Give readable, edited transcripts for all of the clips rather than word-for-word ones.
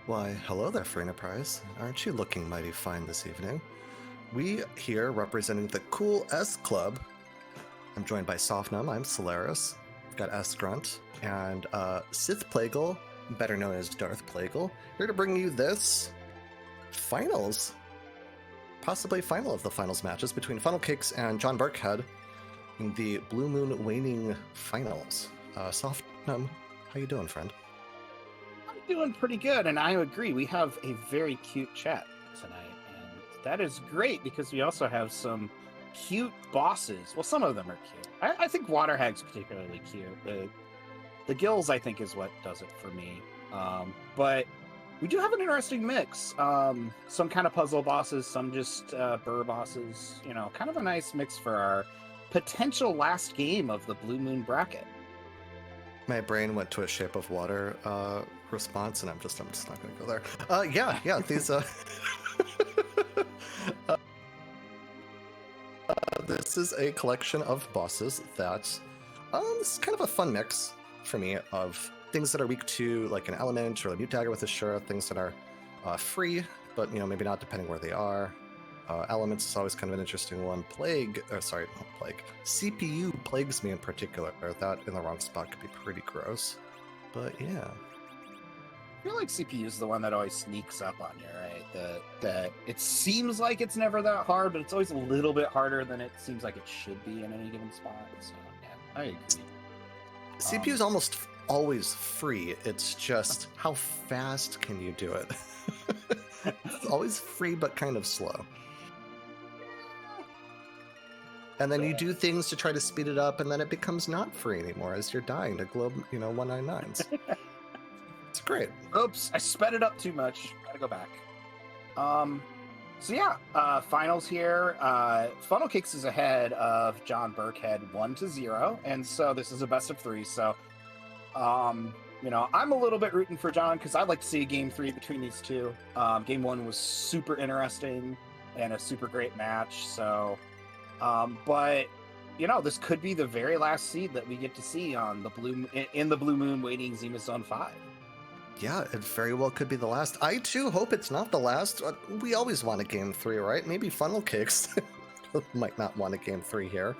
Why, hello there, Free Enterprise. Aren't you looking mighty fine this evening? We here representing the Cool S Club. I'm joined by Sofnum, I'm Solaris. We've got S Grunt, and Sith Plagal, better known as Darth Plagal, here to bring you this finals. Possibly final of the finals matches between Funnelcakes and JohnBirckhead in the Blue Moon Waning finals. Sofnum, how you doing, friend? Doing pretty good, and I agree. We have a very cute chat tonight, and that is great because we also have some cute bosses. Well, some of them are cute. I think Waterhag's particularly cute. The gills, I think, is what does it for me. But we do have an interesting mix. Some kind of puzzle bosses, some just burr bosses. You know, kind of a nice mix for our potential last game of the Blue Moon bracket. My brain went to a Shape of Water response, and I'm just not going to go there. Yeah, these. This is a collection of bosses that this is kind of a fun mix for me of things that are weak to like an element or a mute dagger with a Shura, things that are free, but maybe not depending where they are. Elements is always kind of an interesting one. CPU plagues me in particular. That in the wrong spot could be pretty gross. But yeah. I feel like CPU is the one that always sneaks up on you, right? That it seems like it's never that hard, but it's always a little bit harder than it seems like it should be in any given spot. So yeah, I agree. CPU is almost always free. It's just how fast can you do it? It's always free, but kind of slow. And then you do things to try to speed it up, and then it becomes not free anymore as you're dying to globe, 199s. It's great. Oops, I sped it up too much. Gotta go back. So yeah, finals here. Funnelcakes is ahead of JohnBirckhead 1-0, and so this is a best of 3. So, I'm a little bit rooting for John because I'd like to see a game 3 between these two. Game 1 was super interesting and a super great match. So. But this could be the very last seed that we get to see on the Blue Moon Waning Zemus Zone 5. Yeah, it very well could be the last. I too hope it's not the last. We always want a game 3, right? Maybe Funnelcakes might not want a game 3 here.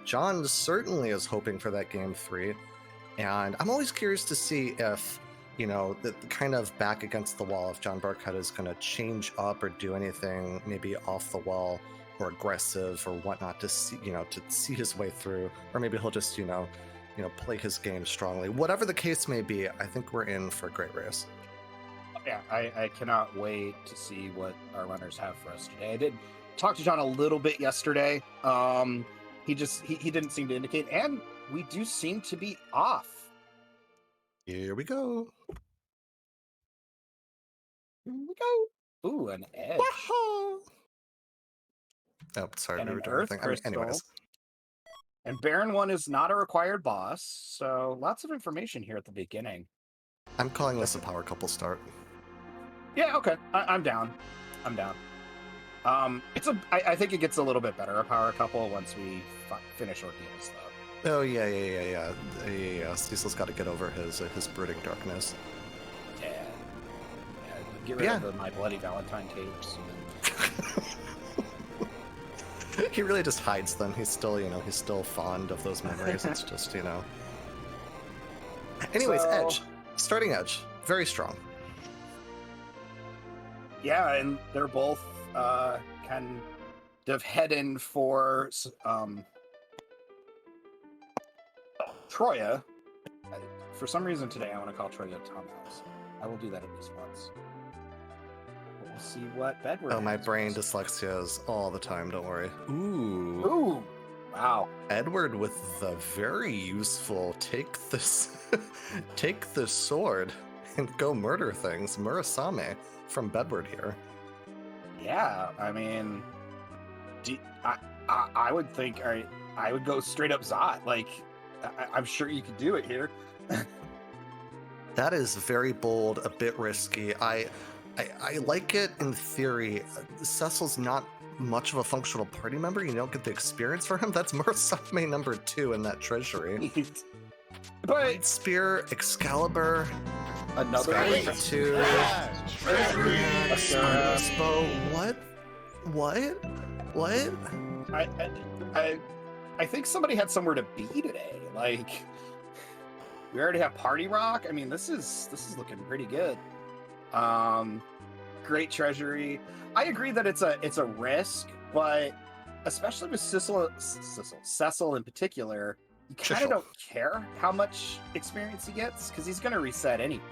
John certainly is hoping for that game 3, and I'm always curious to see if the kind of back against the wall of JohnBirckhead is going to change up or do anything maybe off the wall or aggressive or whatnot to see his way through, or maybe he'll just play his game strongly. Whatever the case may be, I think we're in for a great race. Yeah, I cannot wait to see what our runners have for us today. I did talk to John a little bit yesterday. He didn't seem to indicate, and we do seem to be off. Here we go. Ooh, an edge. Oh, sorry, and we were an doing earth anything. crystal. Anyways. And Baron 1 is not a required boss, so lots of information here at the beginning. I'm calling this a power couple start. Yeah, okay. I'm down. I think it gets a little bit better, a power couple, once we finish Ordeals, though. Oh, yeah. Cecil's got to get over his brooding darkness. Yeah. Get rid of the My Bloody Valentine tapes. He really just hides them. He's still fond of those memories. It's just, Anyways, Edge. Starting Edge. Very strong. Yeah, and they're both kind of heading for Troya. For some reason today, I want to call Troya Tom House. I will do that at least once. We'll see what Bedward. Oh, my brain dyslexia is all the time. Don't worry. Ooh! Wow. Edward with the very useful take the sword and go murder things. Murasame from Bedward here. Yeah, I mean, I would think I would go straight up Zot. Like, I'm sure you could do it here. That is very bold, a bit risky. I like it in theory. Cecil's not much of a functional party member. You don't get the experience for him. That's Murasame number 2 in that treasury. But Light Spear, Excalibur. Another Sky one. 2. What? What? I think somebody had somewhere to be today. Like, we already have Party Rock. I mean, this is looking pretty good. Great treasury. I agree that it's a risk, but especially with Cecil in particular, you kind of don't care how much experience he gets because he's going to reset anyway.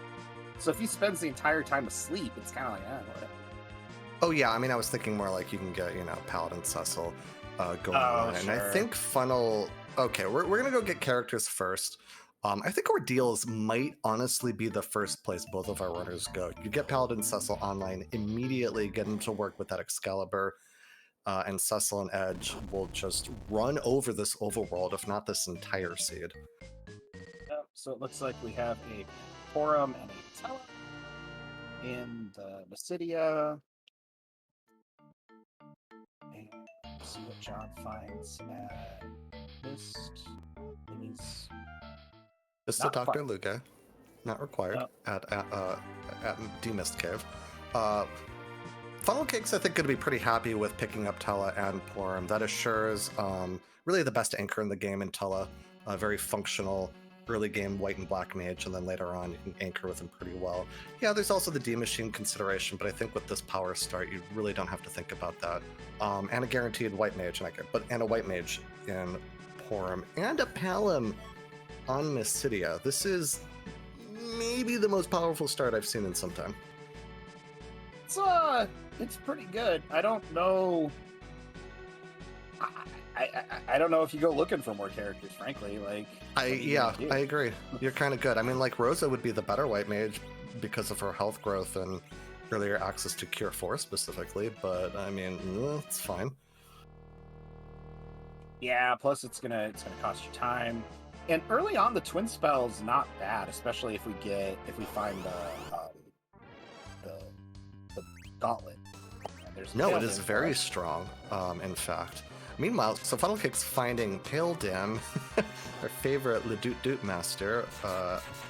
So if he spends the entire time asleep, it's kind of like, whatever. Oh yeah, I mean, I was thinking more like you can get, Paladin Cecil going on. And sure. I think Funnel... Okay, we're going to go get characters first. I think Ordeals might honestly be the first place both of our runners go. You get Paladin Cecil online, immediately get him to work with that Excalibur, and Cecil and Edge will just run over this overworld, if not this entire seed. Yep, so it looks like we have a Forum and a Tele in the Basidia. And see what John finds at Mist. Just to Dr. Luga, not required, at Demist Cave. Funnelcakes, I think, going to be pretty happy with picking up Tela and Porum. That assures really the best anchor in the game in Tela. A very functional early game white and black mage, and then later on you can anchor with him pretty well. Yeah, there's also the D-Machine consideration, but I think with this power start, you really don't have to think about that. And a guaranteed white mage, and a white mage in Porum, and a Palom on Mysidia. This is maybe the most powerful start I've seen in some time. It's pretty good. I don't know. I don't know if you go looking for more characters, frankly. Like, I agree. You're kind of good. I mean, like, Rosa would be the better white mage because of her health growth and earlier access to Cure 4 specifically, but I mean, it's fine. Yeah, plus it's gonna cost you time. And early on, the twin spell's not bad, especially if we find the gauntlet. No, it is very strong, in fact. Meanwhile, so Funnelcakes finding Pale Dim, our favorite Ledoot Doot master,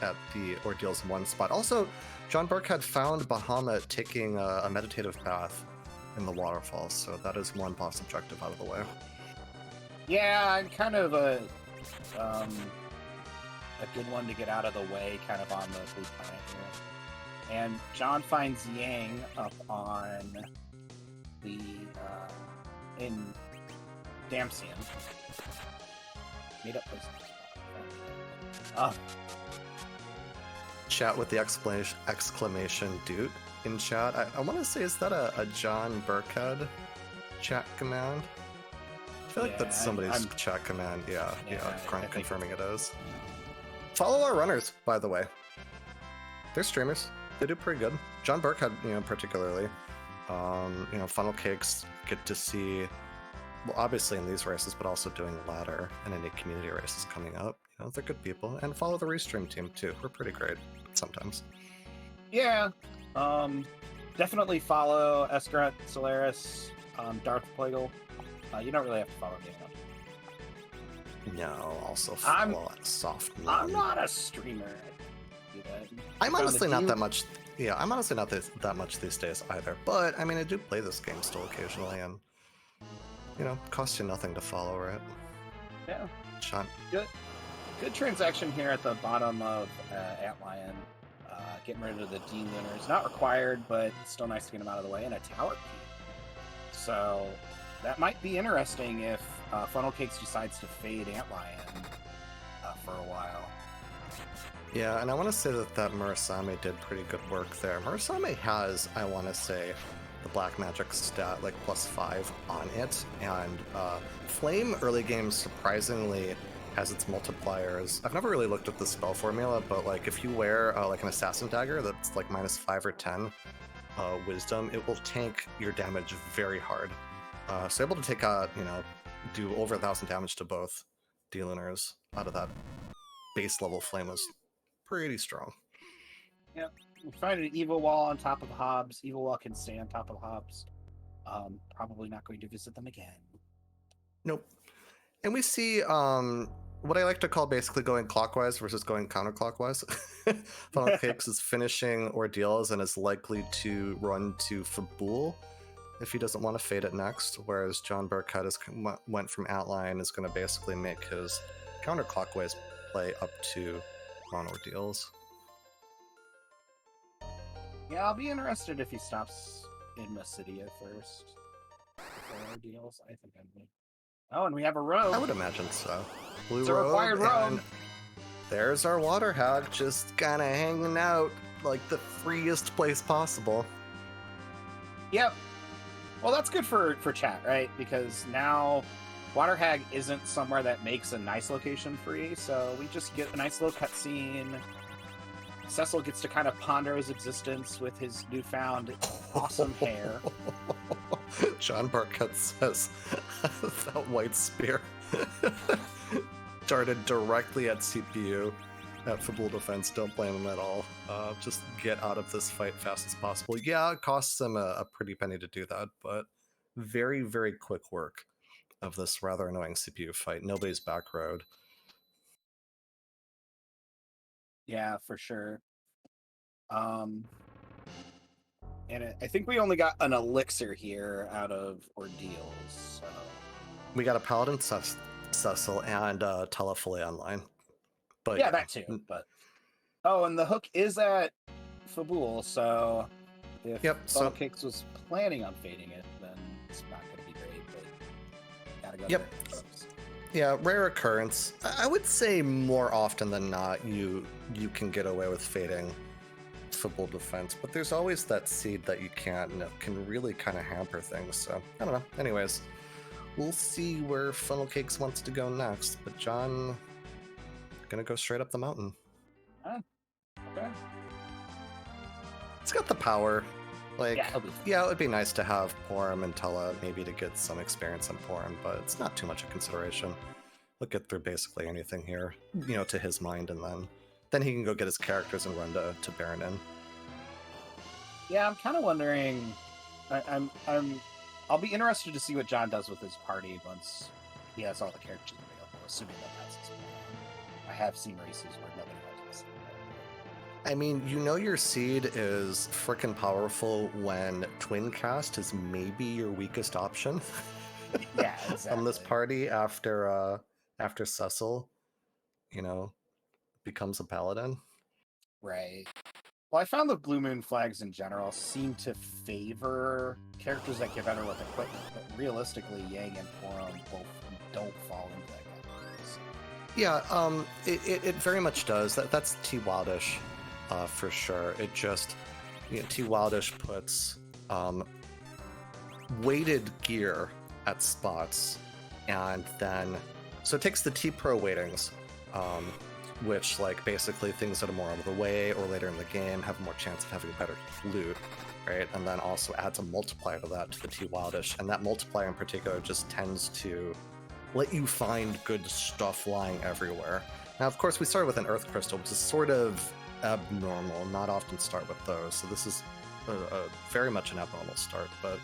at the Ordeals 1 spot. Also, JohnBirckhead found Bahamut taking a meditative bath in the waterfalls, so that is one boss objective out of the way. Yeah, and kind of a good one to get out of the way, kind of on the blue planet here. And John finds Yang up on the in Damsian. Made up place. Chat with the exclamation dude in chat. I want to say, is that a JohnBirckhead chat command? I feel like that's somebody's chat command. Yeah, confirming it is. Follow our runners, by the way. They're streamers. They do pretty good. JohnBirckhead, particularly. Funnelcakes get to see, well, obviously in these races, but also doing ladder and any community races coming up. They're good people. And follow the restream team too. We're pretty great sometimes. Yeah. Definitely follow Escarat, Solaris, Darth Plague. You don't really have to follow me. No, also follow Soft Moon. I'm not a streamer. I'm honestly not that much. Yeah, I'm honestly not that much these days either. But I mean, I do play this game still occasionally, and costs you nothing to follow, right? Yeah. Sean. Good transaction here at the bottom of Antlion. Getting rid of the D-Lunars. Not required, but still nice to get them out of the way. And a tower key. So that might be interesting if Funnelcakes decides to fade Antlion for a while. Yeah, and I want to say that Murasame did pretty good work there. Murasame has, I want to say, the black magic stat like +5 on it, and Flame early game surprisingly has its multipliers. I've never really looked at the spell formula, but like if you wear like an assassin dagger that's like -5 or 10 wisdom, it will tank your damage very hard. So able to take do over 1,000 damage to both D-Lunars out of that base level flame was pretty strong. Yeah, we find an evil wall on top of Hobbs. Evil wall can stay on top of Hobbs. Probably not going to visit them again. Nope. And we see what I like to call basically going clockwise versus going counterclockwise. Funnelcakes is finishing ordeals and is likely to run to Fabul if he doesn't want to fade it next, whereas JohnBirckhead went from Outline, is going to basically make his counterclockwise play up to ordeals. Yeah, I'll be interested if he stops in Massidia first. Before ordeals, I think I would. Oh, and we have a rogue. I would imagine so. Blue It's a required rogue. There's our water hag just kind of hanging out like the freest place possible. Yep. Well, that's good for chat, right? Because now Water Hag isn't somewhere that makes a nice location free, so we just get a nice little cutscene. Cecil gets to kind of ponder his existence with his newfound awesome hair. JohnBirckhead says that white spear darted directly at CPU at Fabul Defense. Don't blame him at all. Just get out of this fight fast as possible. Yeah, it costs him a pretty penny to do that, but very, very quick work of this rather annoying CPU fight. Nobody's back road. Yeah, for sure. And I think we only got an elixir here out of ordeals. So. We got a Paladin Cecil and Telefile online. But yeah, that too. But and the hook is at Fabul, so if Funnelcakes was planning on fading it, then it's not going to be great. But gotta go. Yep. Yeah, rare occurrence. I would say more often than not, you can get away with fading Fabul Defense, but there's always that seed that you can't, and it can really kind of hamper things. So I don't know. Anyways, we'll see where Funnelcakes wants to go next. But John, gonna go straight up the mountain. Okay. It's got the power. Like, yeah, it would be nice to have Porum and Tella maybe to get some experience in Porum, but it's not too much a consideration. He'll get through basically anything here, to his mind, and then he can go get his characters and run to Baronin. Yeah, I'm kind of wondering. I'll be interested to see what John does with his party once he has all the characters available, assuming that's his plan. I have seen races where nobody has this. I mean, your seed is frickin' powerful when Twin Cast is maybe your weakest option. Yeah, exactly. On this party after Cecil, becomes a paladin. Right. Well, I found the Blue Moon flags in general seem to favor characters that get better with equipment, but realistically, Yang and Porum both don't fall into that category. Yeah, it very much does. That's T Wildish, for sure. It just T Wildish puts weighted gear at spots, and then so it takes the T Pro weightings. Which, basically things that are more out of the way or later in the game have more chance of having better loot, right? And then also adds a multiplier to that, to the T Wildish, and that multiplier in particular just tends to let you find good stuff lying everywhere. Now, of course, we started with an Earth Crystal, which is sort of abnormal, not often start with those, so this is a very much an abnormal start, but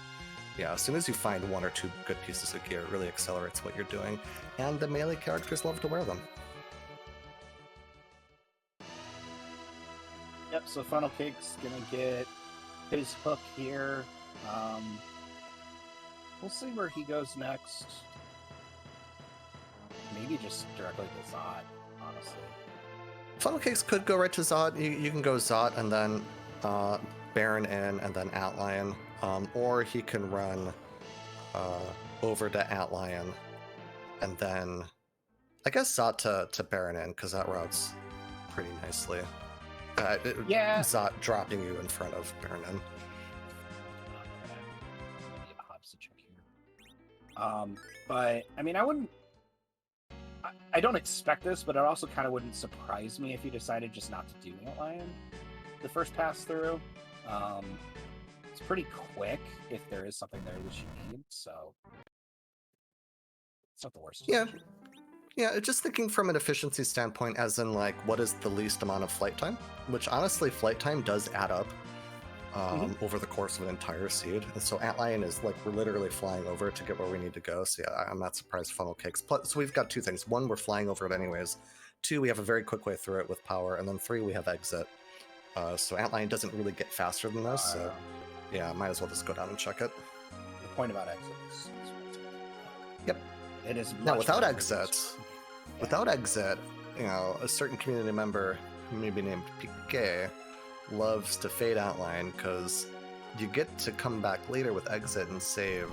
yeah, as soon as you find one or two good pieces of gear, it really accelerates what you're doing, and the melee characters love to wear them. Yep, so Funnelcakes gonna get his hook here. We'll see where he goes next. Maybe just directly to Zot, honestly. Funnelcakes could go right to Zot. You can go Zot and then Baron in and then Outlion. Or he can run over to Outlion and then I guess Zot to Baron in, because that routes pretty nicely. Yeah. Zot dropping you in front of Baronin. But I mean, I don't expect this, but it also kind of wouldn't surprise me if he decided just not to do Outlion the first pass through. It's pretty quick if there is something there that you need, so it's not the worst. Yeah, just thinking from an efficiency standpoint, as in what is the least amount of flight time, which honestly flight time does add up over the course of an entire seed. And so Antlion is like, we're literally flying over to get where we need to go. So yeah, I'm not surprised Funnelcakes. Plus, so we've got two things. One, we're flying over it anyways. Two, we have a very quick way through it with power. And then three, we have exit. So Antlion doesn't really get faster than this. So yeah, might as well just go down and check it. The point about exit is yep. It is now without exit, you know, a certain community member, maybe named PK, loves to fade Outline because you get to come back later with exit and save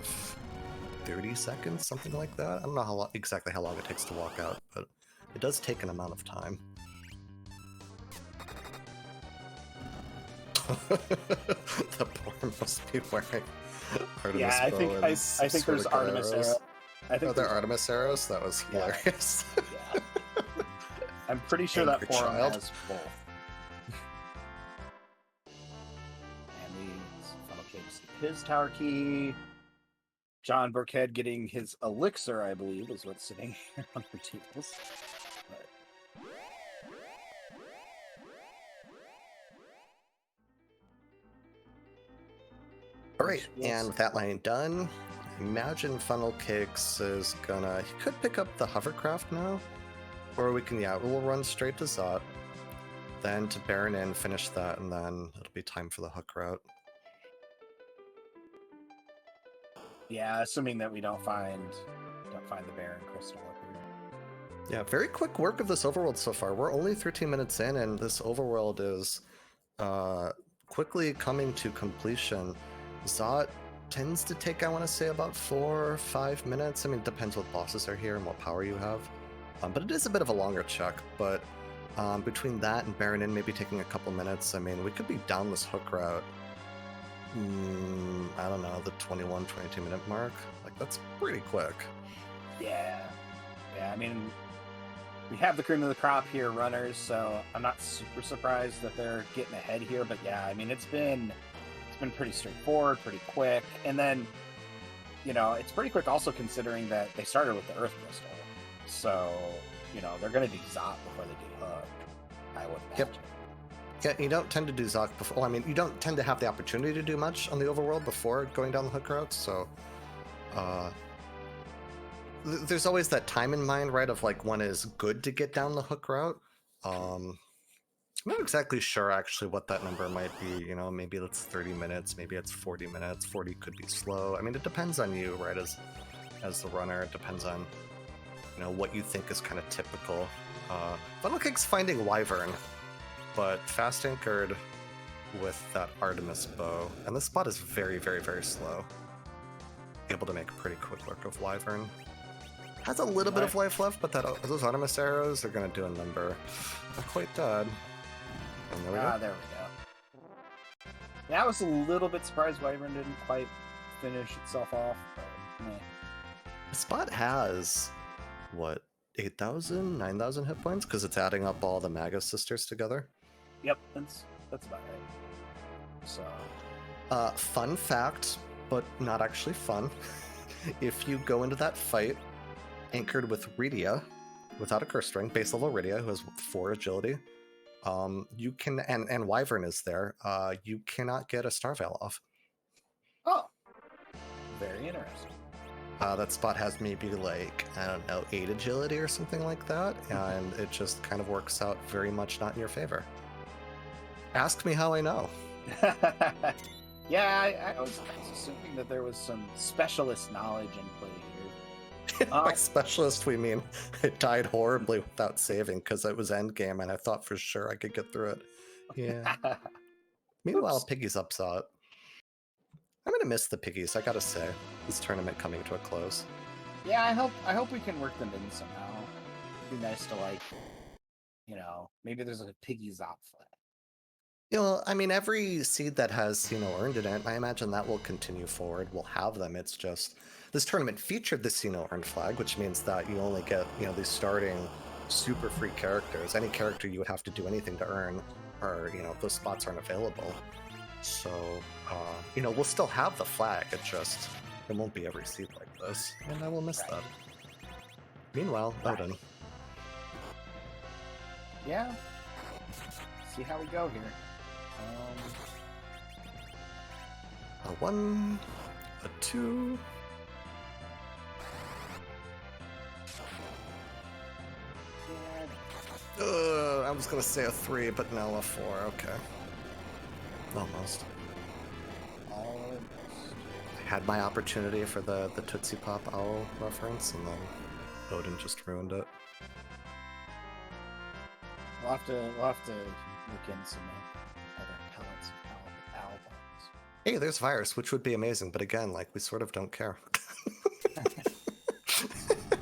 30 seconds, something like that. I don't know exactly how long it takes to walk out, but it does take an amount of time. The poor must be wearing Artemis yeah, I think bow and I think there's Artemis arrows. I think they're Artemis arrows? That was hilarious. Yeah. I'm pretty sure that forum has both. And Funnelcakes his tower key. JohnBirckhead getting his elixir, I believe, is what's sitting here on the tables. Alright, and with that line done, imagine Funnelcakes is gonna... He could pick up the hovercraft now, or we can, yeah, we'll run straight to Zot, then to Baron in, finish that, and then it'll be time for the hook route. Yeah, assuming that we don't find the Baron crystal up here. Yeah, very quick work of this overworld so far. We're only 13 minutes in, and this overworld is quickly coming to completion. Zot tends to take, I want to say, about 4 or 5 minutes. I mean, it depends what bosses are here and what power you have. But it is a bit of a longer check, but between that and Baron in maybe taking a couple minutes, I mean, we could be down this hook route, I don't know, the 21, 22 minute mark. Like, that's pretty quick. Yeah, I mean, we have the cream of the crop here, runners, so I'm not super surprised that they're getting ahead here, but yeah, I mean, it's been pretty straightforward, pretty quick, and then, you know, it's pretty quick also considering that they started with the Earth Crystal, so, you know, they're going to do Zot before they do Hook, I would imagine. Yep. Yeah, you don't tend to do Zot before, well, I mean, you don't tend to have the opportunity to do much on the overworld before going down the hook route, so, there's always that time in mind, right, of like when is good to get down the hook route. I'm not exactly sure actually what that number might be, you know, maybe it's 30 minutes, maybe it's 40 minutes, 40 could be slow. I mean, it depends on you, right, as the runner, it depends on, you know, what you think is kind of typical. Funnelcakes finding Wyvern, but fast anchored with that Artemis bow, and this spot is very, very, very slow. Able to make a pretty quick work of Wyvern. Has a little bit of life left, but those Artemis arrows are going to do a number. Not quite dead. And there we go. There we go. Yeah, I was a little bit surprised Wyvern didn't quite finish itself off, but meh. The spot has, what, 8,000, 9,000 hit points? Because it's adding up all the Magus sisters together. Yep, that's about right. So, fun fact, but not actually fun. If you go into that fight anchored with Rydia, without a curse string, base level Rydia, who has 4 agility, you can, and Wyvern is there, you cannot get a Star Veil off. Oh, very interesting. That spot has maybe like, I don't know, 8 agility or something like that, and it just kind of works out very much not in your favor. Ask me how I know. Yeah, I was assuming that there was some specialist knowledge in play here. By specialist, we mean I died horribly without saving because it was endgame and I thought for sure I could get through it. Yeah. Meanwhile, Piggy's upset. I'm gonna miss the Piggies, I gotta say. This tournament coming to a close. Yeah, I hope we can work them in somehow. It'd be nice to, like, you know, maybe there's a Piggy's op flag. You know, I mean, every seed that has, you know, earned it, I imagine that will continue forward. We'll have them. It's just, this tournament featured the Sino earned flag, which means that you only get, you know, these starting super free characters. Any character you would have to do anything to earn, or, you know, those spots aren't available. So, you know, we'll still have the flag. It just, it won't be every seed like this, and I will miss that. Meanwhile, Odin. Yeah. See how we go here. A 1, a 2. I was gonna say a 3, but no, a 4. Okay. Almost. Had my opportunity for the Tootsie Pop Owl reference, and then Odin just ruined it. We'll have to look in some other pellets of owl bones. Hey, there's Virus, which would be amazing, but again, like, we sort of don't care.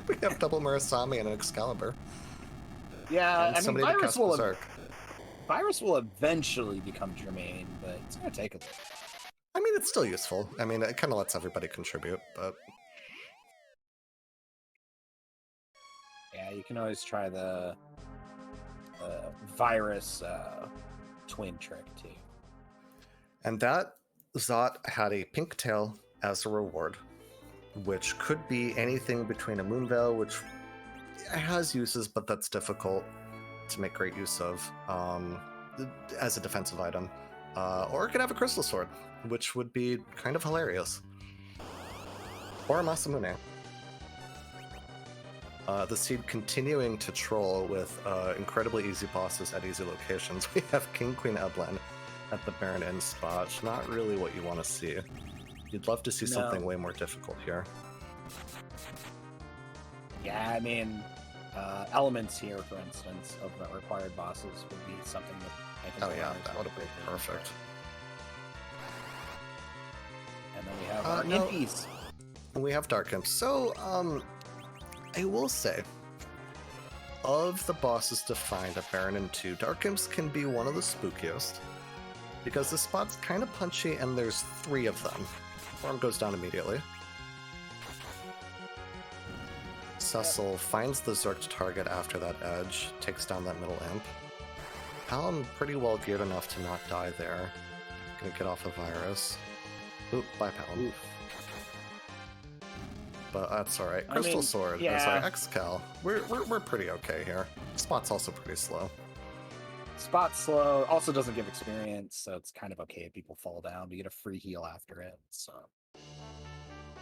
We have double Murasami and an Excalibur. Yeah, And I mean, Virus will eventually become germane, but it's gonna take a bit. I mean, it's still useful. I mean, it kind of lets everybody contribute, but... Yeah, you can always try the Virus twin trick, too. And that Zot had a pink tail as a reward, which could be anything between a Moonveil, which has uses, but that's difficult to make great use of as a defensive item. Or it could have a Crystal Sword, which would be kind of hilarious. Or a Masamune. The seed continuing to troll with incredibly easy bosses at easy locations. We have King Queen Eblan at the Baron Inn spot. Not really what you want to see. You'd love to see something way more difficult here. Yeah, I mean, elements here, for instance, of the required bosses would be something that I think. Oh yeah, that would have been perfect. And then we have our impies. We have Dark Imps. So, I will say, of the bosses defined at Baron and 2, Dark Imps can be one of the spookiest, because the spot's kind of punchy and there's 3 of them. Form goes down immediately. Cecil finds the Zerked target after that edge, takes down that middle imp. Palom pretty well geared enough to not die there. Gonna get off a Virus. Oop, bye Palom. But that's alright. Crystal Sword is our Excal. We're pretty okay here. Spot's also pretty slow. Spot's slow, also doesn't give experience, so it's kind of okay if people fall down. We get a free heal after it, so...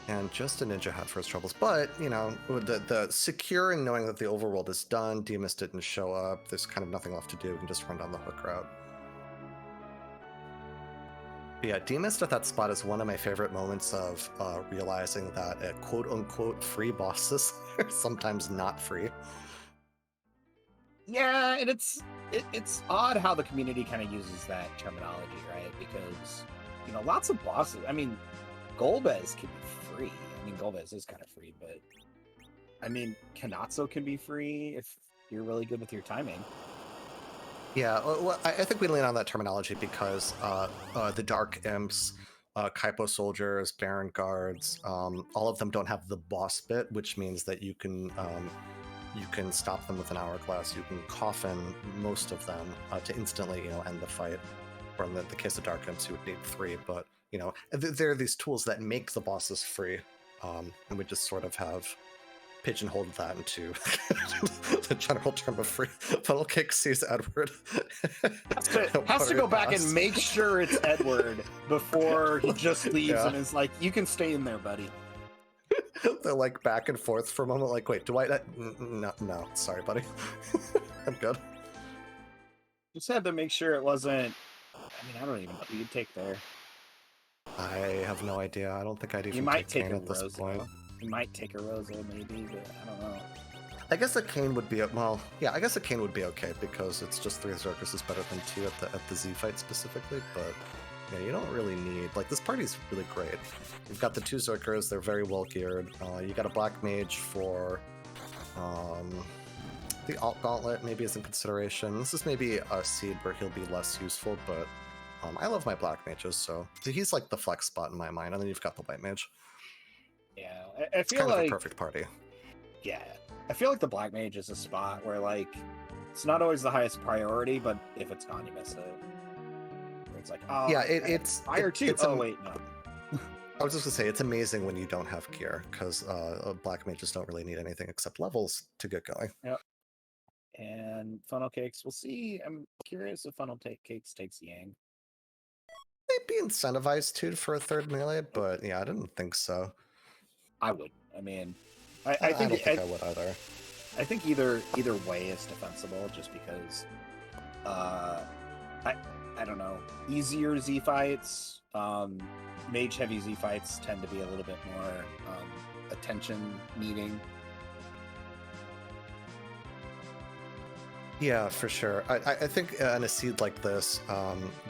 And just a Ninja had first troubles. But, you know, the secure and knowing that the overworld is done, Demas didn't show up, there's kind of nothing left to do, we can just run down the hook route. But yeah, Demas at that spot is one of my favorite moments of realizing that quote-unquote free bosses are sometimes not free. Yeah, and it's odd how the community kind of uses that terminology, right? Because, you know, lots of bosses, I mean, Golbez can be free. I mean, Golbez is kind of free, but I mean, Kanatsu can be free if you're really good with your timing. Yeah, well, I think we lean on that terminology because the Dark Imps, Kaipo Soldiers, Baron Guards, all of them don't have the boss bit, which means that you can stop them with an Hourglass. You can coffin most of them to instantly, you know, end the fight. Or in the case of Dark Imps, you would need 3, but you know, there are these tools that make the bosses free, and we just sort of have pigeonholed that into the general term of free. Funnelcakes sees Edward. has to go back and make sure it's Edward before he just leaves and is like, you can stay in there, buddy. They're like back and forth for a moment, like, wait, do I? No, sorry, buddy. I'm good. Just had to make sure it wasn't. I mean, I don't even know who you'd take there. I have no idea. I don't think I'd even you might take take Kane at this point. You might take a Rosa, maybe, but I don't know. I guess a Kane would be well. Yeah, I guess a Kane would be okay because it's just 3 Zerkers is better than 2 at the Z fight specifically. But yeah, you don't really need like this party's really great. You've got the 2 Zerkers; they're very well geared. You got a Black Mage for the Alt Gauntlet maybe is in consideration. This is maybe a seed where he'll be less useful, but I love my Black Mages, so he's like the flex spot in my mind. And then you've got the White Mage. Yeah, I feel kind like of a perfect party. Yeah, I feel like the Black Mage is a spot where like it's not always the highest priority, but if it's gone, you miss it. Where it's like, oh yeah, it's fire too. Oh wait, no. I was just gonna say it's amazing when you don't have gear because Black Mages don't really need anything except levels to get going. Yep. And Funnelcakes, we'll see. I'm curious if Funnelcakes takes Yang. might be incentivized to for a third melee, but yeah, I didn't think so. I would. I mean, I don't think I would either. I think either way is defensible, just because I don't know, easier Z fights, mage heavy Z fights tend to be a little bit more attention needing. Yeah, for sure. I think in a seed like this,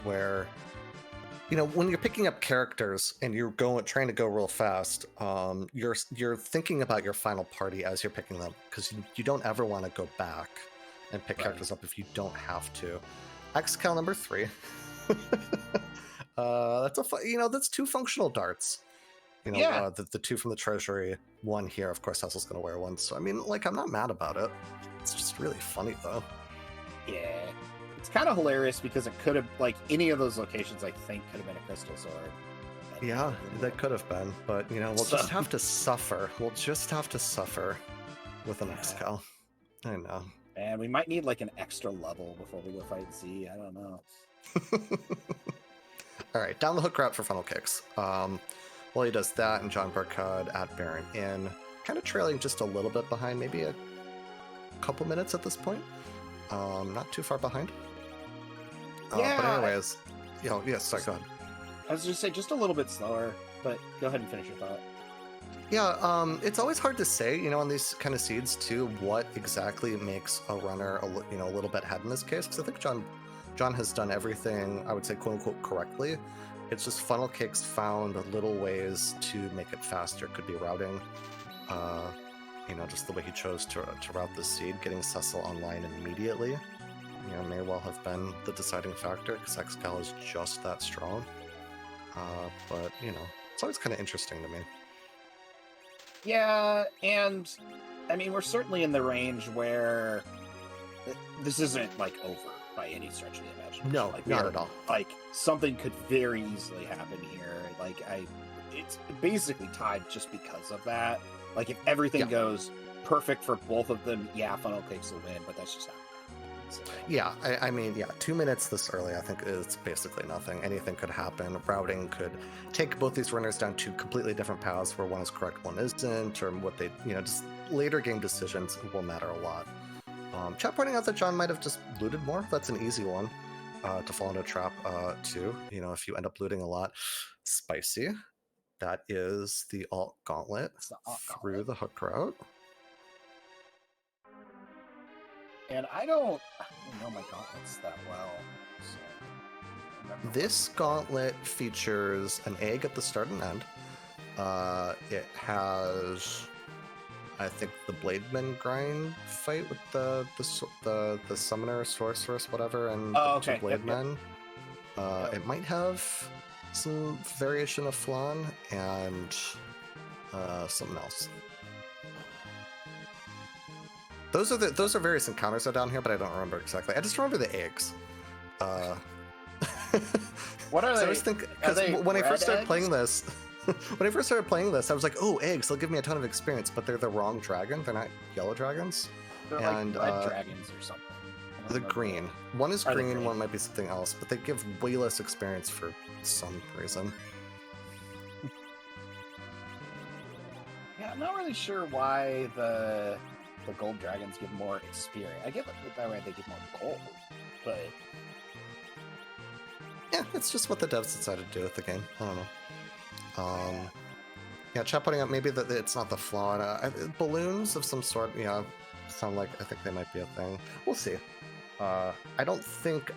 where when you're picking up characters and you're trying to go real fast, you're thinking about your final party as you're picking them, because you don't ever want to go back and pick characters up if you don't have to. Xcal number 3. That's 2 functional darts. The 2 from the treasury, 1 here. Of course, Hustle's going to wear 1. So I mean, I'm not mad about it. It's just really funny though. Yeah, it's kind of hilarious because it could have, any of those locations, I think, could have been a crystal sword. Yeah, that could have been, but we'll just have to suffer. We'll just have to suffer with an Xcal. I know. And we might need an extra level before we go fight Z. I don't know. All right, down the hook route for Funnelcakes. Well, he does that, and JohnBirckhead at Baron Inn, kind of trailing just a little bit behind, maybe a couple minutes at this point. Not too far behind. Yeah. But anyways, sorry, go ahead. I was just say just a little bit slower, but go ahead and finish your thought. Yeah, it's always hard to say, on these kind of seeds too, what exactly makes a runner a little bit ahead in this case, because I think John has done everything, I would say, quote unquote, correctly. It's just Funnelcakes found little ways to make it faster. It could be routing, just the way he chose to route the seed, getting Cecil online immediately, may well have been the deciding factor, because Xcal is just that strong. But, it's always kind of interesting to me. Yeah, and I mean, we're certainly in the range where this isn't over by any stretch of the imagination. No, not at all. Something could very easily happen here. It's basically tied just because of that. If everything goes perfect for both of them, Funnelcakes will win, but that's just not. So. Yeah, I mean, 2 minutes this early, I think it's basically nothing. Anything could happen. Routing could take both these runners down 2 completely different paths where one is correct, one isn't, or what they, just later game decisions will matter a lot. Chat pointing out that John might have just looted more. That's an easy one to fall into a trap too. If you end up looting a lot. Spicy. That is the alt gauntlet through the hook route. And I don't know my gauntlets that well. So this gauntlet features an egg at the start and end. It has, I think, the Blademan grind fight with the summoner, sorceress, whatever, and the 2 Blademen. It might have some variation of Flan and something else. Those are various encounters that are down here, but I don't remember exactly. I just remember the eggs. What are they? I was thinking, because when I first started playing this, I was like, "Oh, eggs! They'll give me a ton of experience." But they're the wrong dragon. They're not yellow dragons. They're red dragons or something. The green. One is green. One might be something else. But they give way less experience for some reason. Yeah, I'm not really sure why the gold dragons give more experience. I get that way they give more gold, but yeah, it's just what the devs decided to do with the game. I don't know. Yeah, chat putting up maybe that it's not the flaw. Balloons of some sort. Yeah, sound like I think they might be a thing. We'll see. I don't think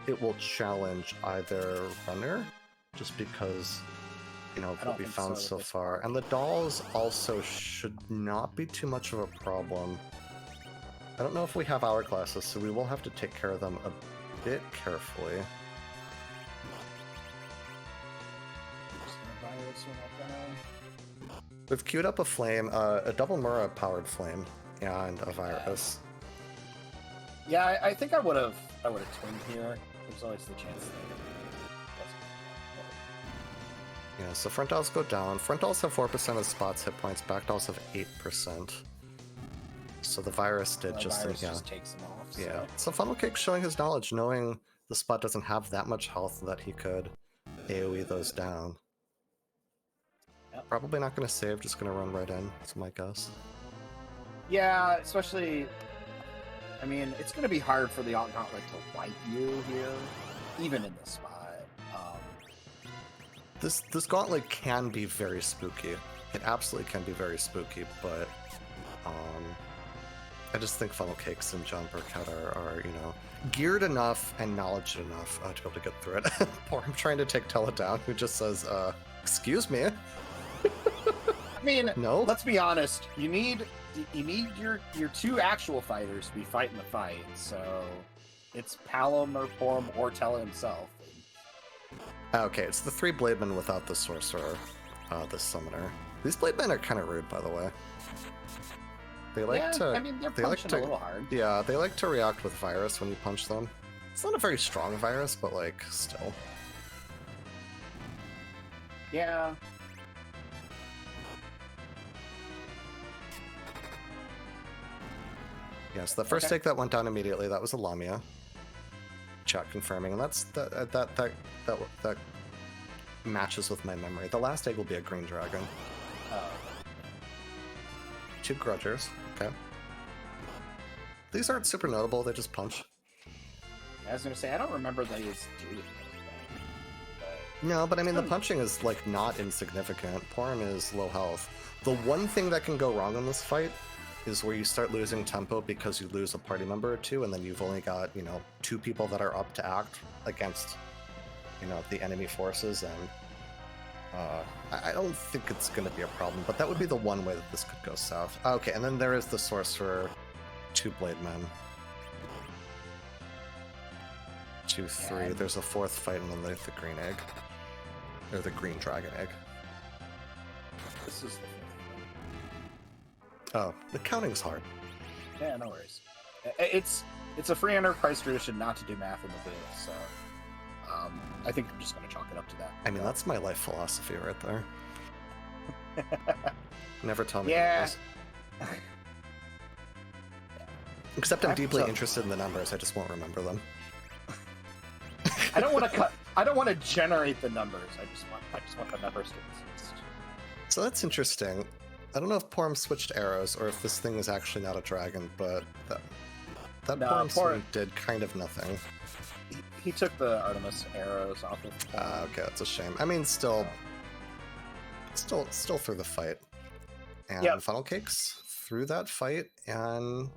it will challenge either runner, just because what we found so far. And the dolls also should not be too much of a problem. I don't know if we have hourglasses, so we will have to take care of them a bit carefully. We've queued up a flame, a double Mura powered flame, and a virus. Yeah, I think I would have twinned here. There's always the chance that yeah, so front dolls go down. Front dolls have 4% of spots hit points. Back dolls have 8%. So the virus did just takes them off. Yeah. So Funnelcakes showing his knowledge, knowing the spot doesn't have that much health that he could AoE those down. Yep. Probably not going to save, just going to run right in, that's my guess. Yeah, especially, I mean, it's going to be hard for the Gauntlet to wipe you here, even in this spot. This Gauntlet can be very spooky. It absolutely can be very spooky, but I just think Funnelcakes and JohnBirckhead are, you know, geared enough and knowledge enough to be able to get through it. Or I'm trying to take Tella down, who just says, excuse me. I mean, no? Let's be honest. You need your two actual fighters to be fighting the fight. So it's Palom or Porm or Tella himself. Okay, it's the 3 Blademen without the Sorcerer, the Summoner. These Blademen are kind of rude, by the way. They like to. I mean, they're punching a little hard. Yeah, they like to react with virus when you punch them. It's not a very strong virus, but like still. Yeah. Yes, the first take that went down immediately. That was a Lamia. Chat confirming, and that's that matches with my memory. The last egg will be a green dragon. 2 Grudgers. Okay. These aren't super notable. They just punch. I was gonna say I don't remember these doing anything. No, but I mean the punching is like not insignificant. Porum is low health. The one thing that can go wrong in this fight is where you start losing tempo because you lose a party member or 2, and then you've only got, you know, 2 people that are up to act against, you know, the enemy forces, and I don't think it's going to be a problem, but that would be the one way that this could go south. Okay, and then there is the Sorcerer, 2 Blademen. 2, 3. There's a 4th fight, and then there's the green egg. Or the green dragon egg. This is the Oh, the counting's hard. Yeah, no worries. It's a free enterprise tradition not to do math in the booth, so I think I'm just going to chalk it up to that. I mean, that's my life philosophy right there. Never tell me. Yeah. Except I'm deeply interested in the numbers. I just won't remember them. I don't want to cut. I don't want to generate the numbers. I just want the numbers to exist. So that's interesting. I don't know if Porm switched arrows or if this thing is actually not a dragon, but that Porm swing did kind of nothing. He took the Artemis arrows off of. Okay, that's a shame. I mean, still through the fight. And Funnelcakes through that fight, and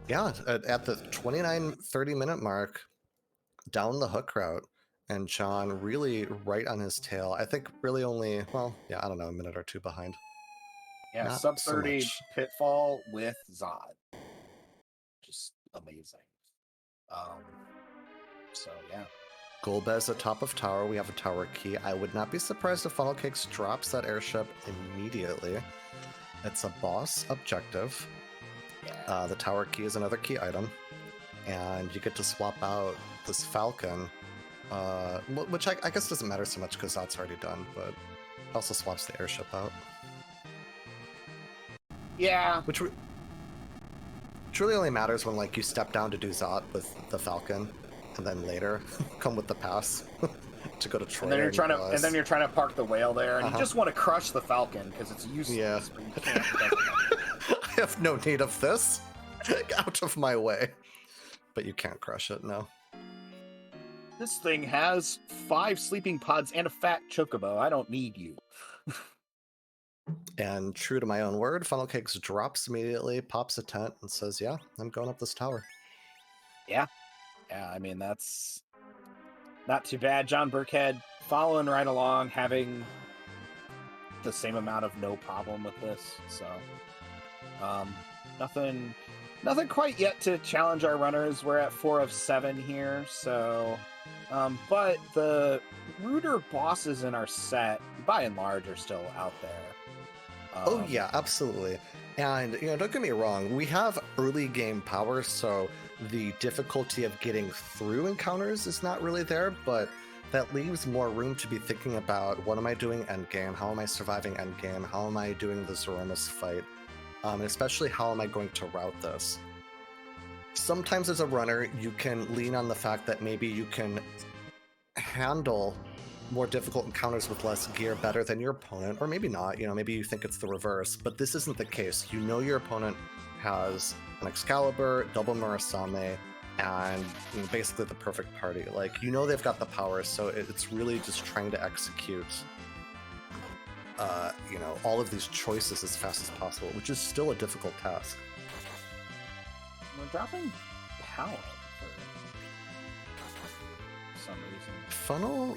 yeah, at the 29-30 minute mark, down the hook route, and John really right on his tail. I think really only, well, yeah, I don't know, a minute or 2 behind. Yeah, Not sub so 30 much. pitfall with Zod. Just amazing. So yeah. Golbez at top of tower. We have a tower key. I would not be surprised if Funnelcakes drops that airship immediately. It's a boss objective. Yeah. The tower key is another key item. And you get to swap out this Falcon, which I guess doesn't matter so much because that's already done, but it also swaps the airship out. Yeah. Which really only matters when like you step down to do Zot with the Falcon, and then later come with the pass to go to Troy. And then you're trying to park the whale there, and you just want to crush the Falcon because it's useless. Yeah. But you can't. I have no need of this. Out of my way. But you can't crush it, no. This thing has 5 sleeping pods and a fat chocobo. I don't need you. And true to my own word, Funnelcakes drops immediately, pops a tent, and says, yeah, I'm going up this tower. Yeah. Yeah, I mean, that's not too bad. JohnBirckhead following right along, having the same amount of no problem with this. So, nothing quite yet to challenge our runners. We're at 4 of 7 here, so... but the ruder bosses in our set, by and large, are still out there. Oh yeah, absolutely. And, you know, don't get me wrong, we have early game power, so the difficulty of getting through encounters is not really there, but that leaves more room to be thinking about what am I doing endgame, how am I surviving endgame, how am I doing the Zemus fight, and especially how am I going to route this. Sometimes as a runner, you can lean on the fact that maybe you can handle more difficult encounters with less gear better than your opponent, or maybe not. You know, maybe you think it's the reverse, but this isn't the case. You know your opponent has an Excalibur, double Murasame, and basically the perfect party. Like, you know they've got the power, so it's really just trying to execute, all of these choices as fast as possible, which is still a difficult task. We're dropping power for some reason. Funnel.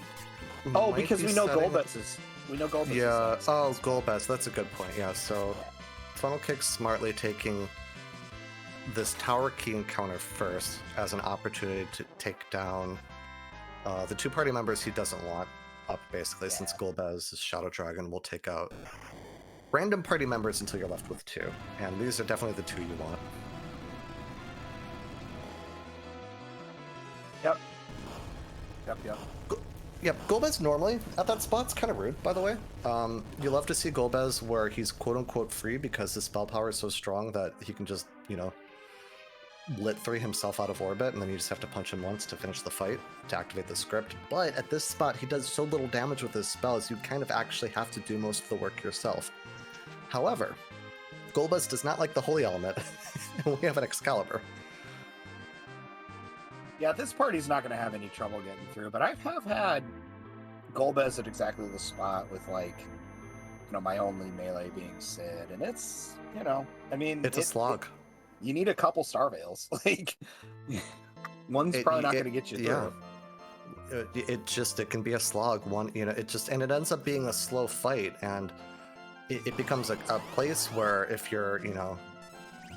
Oh, because we know Golbez is. We know Golbez. Yeah. Oh, Golbez. That's a good point. Yeah. So, Funnelcakes smartly taking this tower key encounter first as an opportunity to take down the two party members he doesn't want up, basically, since Golbez's Shadow Dragon will take out random party members until you're left with two. And these are definitely the two you want. Yep. Yep, Golbez normally at that spot's kind of rude, by the way. You love to see Golbez where he's quote-unquote free because his spell power is so strong that he can just, lit 3 himself out of orbit, and then you just have to punch him once to finish the fight, to activate the script. But at this spot, he does so little damage with his spells, you kind of actually have to do most of the work yourself. However, Golbez does not like the Holy Element, and we have an Excalibur. Yeah, this party's not going to have any trouble getting through, but I have had Golbez at exactly the spot with, my only melee being Sid, and it's, It's a slog. You need a couple Star Veils. One's probably not going to get you through. Yeah. It can be a slog. And it ends up being a slow fight, and it becomes a place where if you're,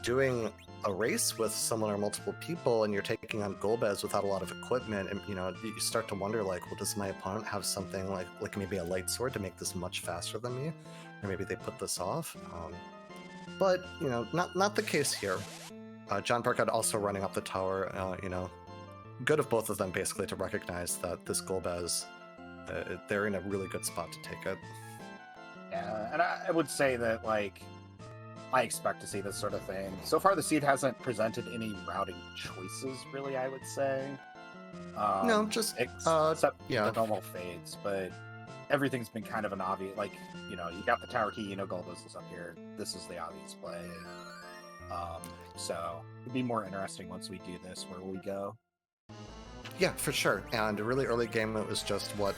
doing a race with someone or multiple people and you're taking on Golbez without a lot of equipment, and you start to wonder, does my opponent have something like maybe a light sword to make this much faster than me, or maybe they put this off. But not the case here. JohnBirckhead also running up the tower. Good of both of them basically to recognize that this Golbez, they're in a really good spot to take it. Yeah, and I would say that I expect to see this sort of thing. So far, the seed hasn't presented any routing choices, really, I would say. No, just except the normal fades, but everything's been kind of an obvious. You got the tower key. Golbez is up here. This is the obvious play. So it'd be more interesting once we do this. Where will we go? Yeah, for sure. And a really early game, it was just what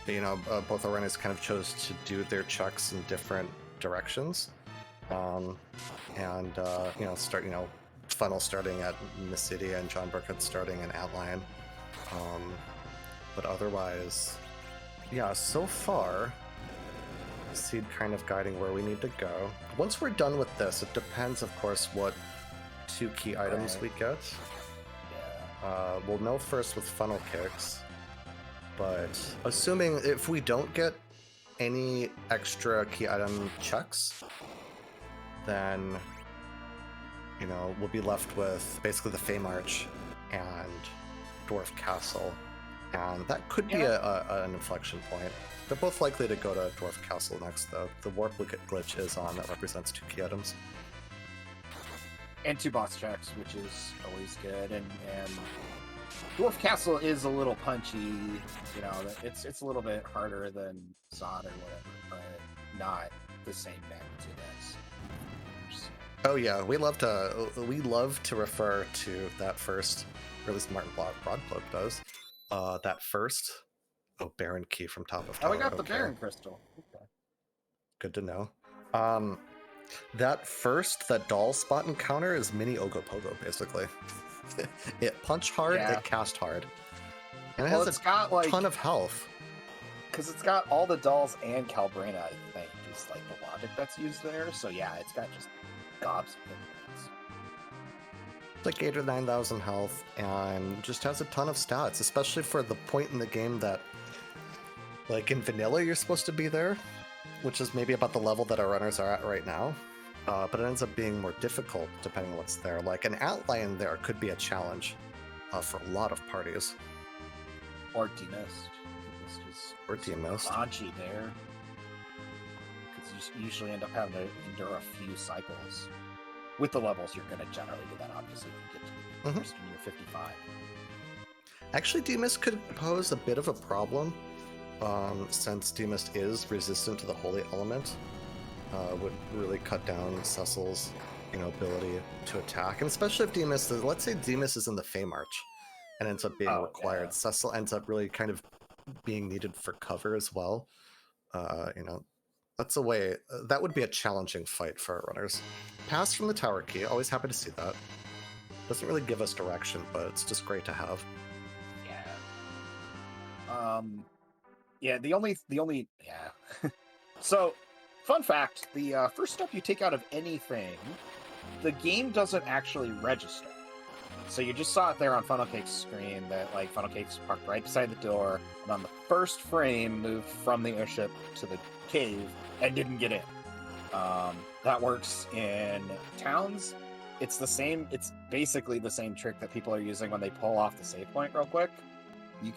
both our runners kind of chose to do their checks in different directions. Start, Funnel starting at Mysidia and JohnBirckhead starting in Outline. But otherwise, so far, Seed kind of guiding where we need to go. Once we're done with this, it depends, of course, what 2 key items we get. Yeah. We'll know first with Funnelcakes, but assuming if we don't get any extra key item checks, then we'll be left with basically the Fey March and Dwarf Castle, and that could be an inflection point. They're both likely to go to Dwarf Castle next, though. The warp glitch is on, that represents 2 key items. And 2 boss checks, which is always good, and Dwarf Castle is a little punchy, it's a little bit harder than Zod or whatever, but not the same magnitude as. Oh yeah, we love to refer to that first, or at least Martin Broadcloak does, that first Baron key from top of tower. Oh, I got the Baron crystal. Okay. Good to know. That doll spot encounter is mini Ogopogo, basically. It punch hard, it cast hard. And it has a ton of health. Because it's got all the dolls and Calbrina, I think, is the logic that's used there. So yeah, it's got just gobs of hit points. 8 or 9,000 health, and just has a ton of stats, especially for the point in the game that, in vanilla, you're supposed to be there, which is maybe about the level that our runners are at right now. But it ends up being more difficult depending on what's there. An outline there could be a challenge for a lot of parties. Or Demist. Or Demist. Raunchy there. Because you usually end up having to endure a few cycles. With the levels, you're going to generally do that, obviously, if you get to the first when you're 55. Actually, Demist could pose a bit of a problem since Demus is resistant to the holy element, would really cut down Cecil's ability to attack, and especially if Demus is, let's say Demus is in the Fey March and ends up being required. Yeah. Cecil ends up really kind of being needed for cover as well. That's a way, that would be a challenging fight for our runners. Pass from the tower key, always happy to see that. Doesn't really give us direction, but it's just great to have. Yeah. The only So, fun fact, the first step you take out of anything, the game doesn't actually register. So you just saw it there on Funnelcakes' screen that Funnelcakes parked right beside the door, and on the first frame moved from the airship to the cave and didn't get in. That works in towns. It's the same. It's basically the same trick that people are using when they pull off the save point real quick. You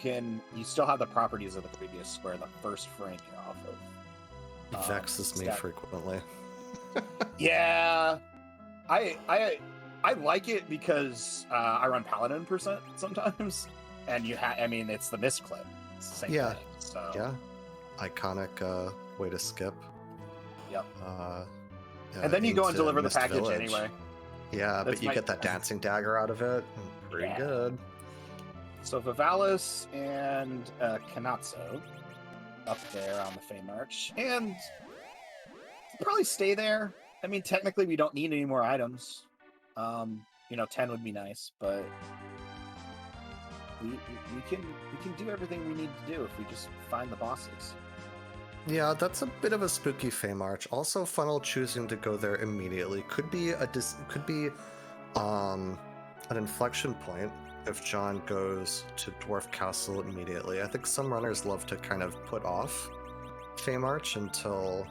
still have the properties of the previous square, the first frame you're off of. It vexes me frequently. Yeah, I like it because I run Paladin % sometimes, and it's the misclip. It's the same thing. So. Yeah, iconic way to skip. Yep. And then you go and deliver the package Village. Anyway. Yeah, but you get that dancing dagger out of it. Pretty good. So Vivalis and Kanatsu up there on the Fey March, and probably stay there. I mean, technically, we don't need any more items. 10 would be nice, but we can do everything we need to do if we just find the bosses. Yeah, that's a bit of a spooky Fey March. Also, Funnel choosing to go there immediately could be an inflection point if John goes to Dwarf Castle immediately. I think some runners love to kind of put off Fey March until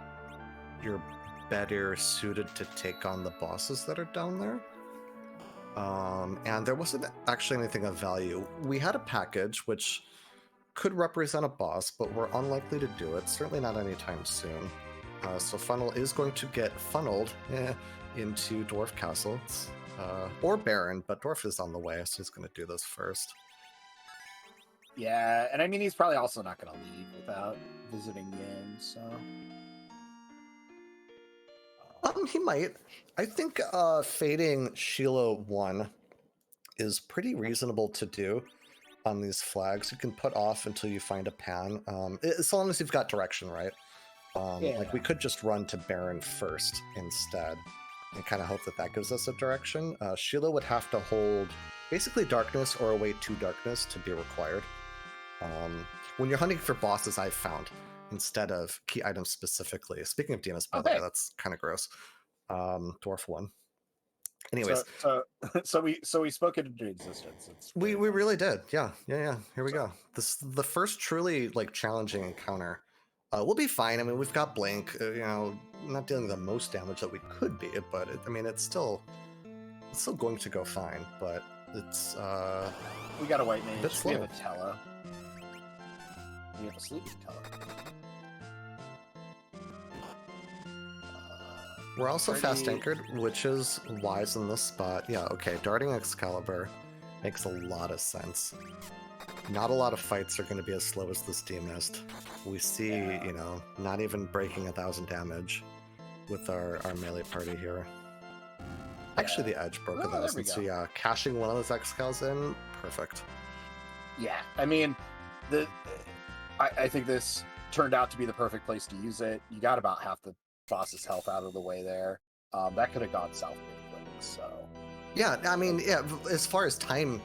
you're better suited to take on the bosses that are down there. And there wasn't actually anything of value. We had a package which could represent a boss, but we're unlikely to do it, certainly not anytime soon. So Funnel is going to get funneled into Dwarf Castle, or Baron, but Dwarf is on the way, so he's going to do this first. Yeah, and I mean, he's probably also not going to leave without visiting Yin, so... He might. I think fading Shiloh 1 is pretty reasonable to do on these flags. You can put off until you find a pan, as long as you've got direction right. We could just run to Baron first instead and kind of hope that gives us a direction. Shiloh would have to hold basically darkness or a way to darkness to be required. When you're hunting for bosses, I've found, instead of key items specifically. Speaking of Demus, by the way, that's kind of gross. Dwarf 1. Anyways, so we spoke it into existence. We really did. Yeah. Here we go. The first truly challenging encounter. We'll be fine. I mean, we've got Blink. Not dealing the most damage that we could be, but it's still going to go fine. But it's we got a white mage. We have a Tella. We have a sleeping Tella. We're also fast anchored, which is wise in this spot. Yeah, okay, darting Excalibur makes a lot of sense. Not a lot of fights are going to be as slow as this Demist. We see, not even breaking 1,000 damage with our melee party here. Actually, the Edge broke 1,000, so yeah, cashing one of those Excals in, perfect. Yeah, I mean, I think this turned out to be the perfect place to use it. You got about half the boss's health out of the way there. That could have gone south pretty quick, so... Yeah, I mean, as far as time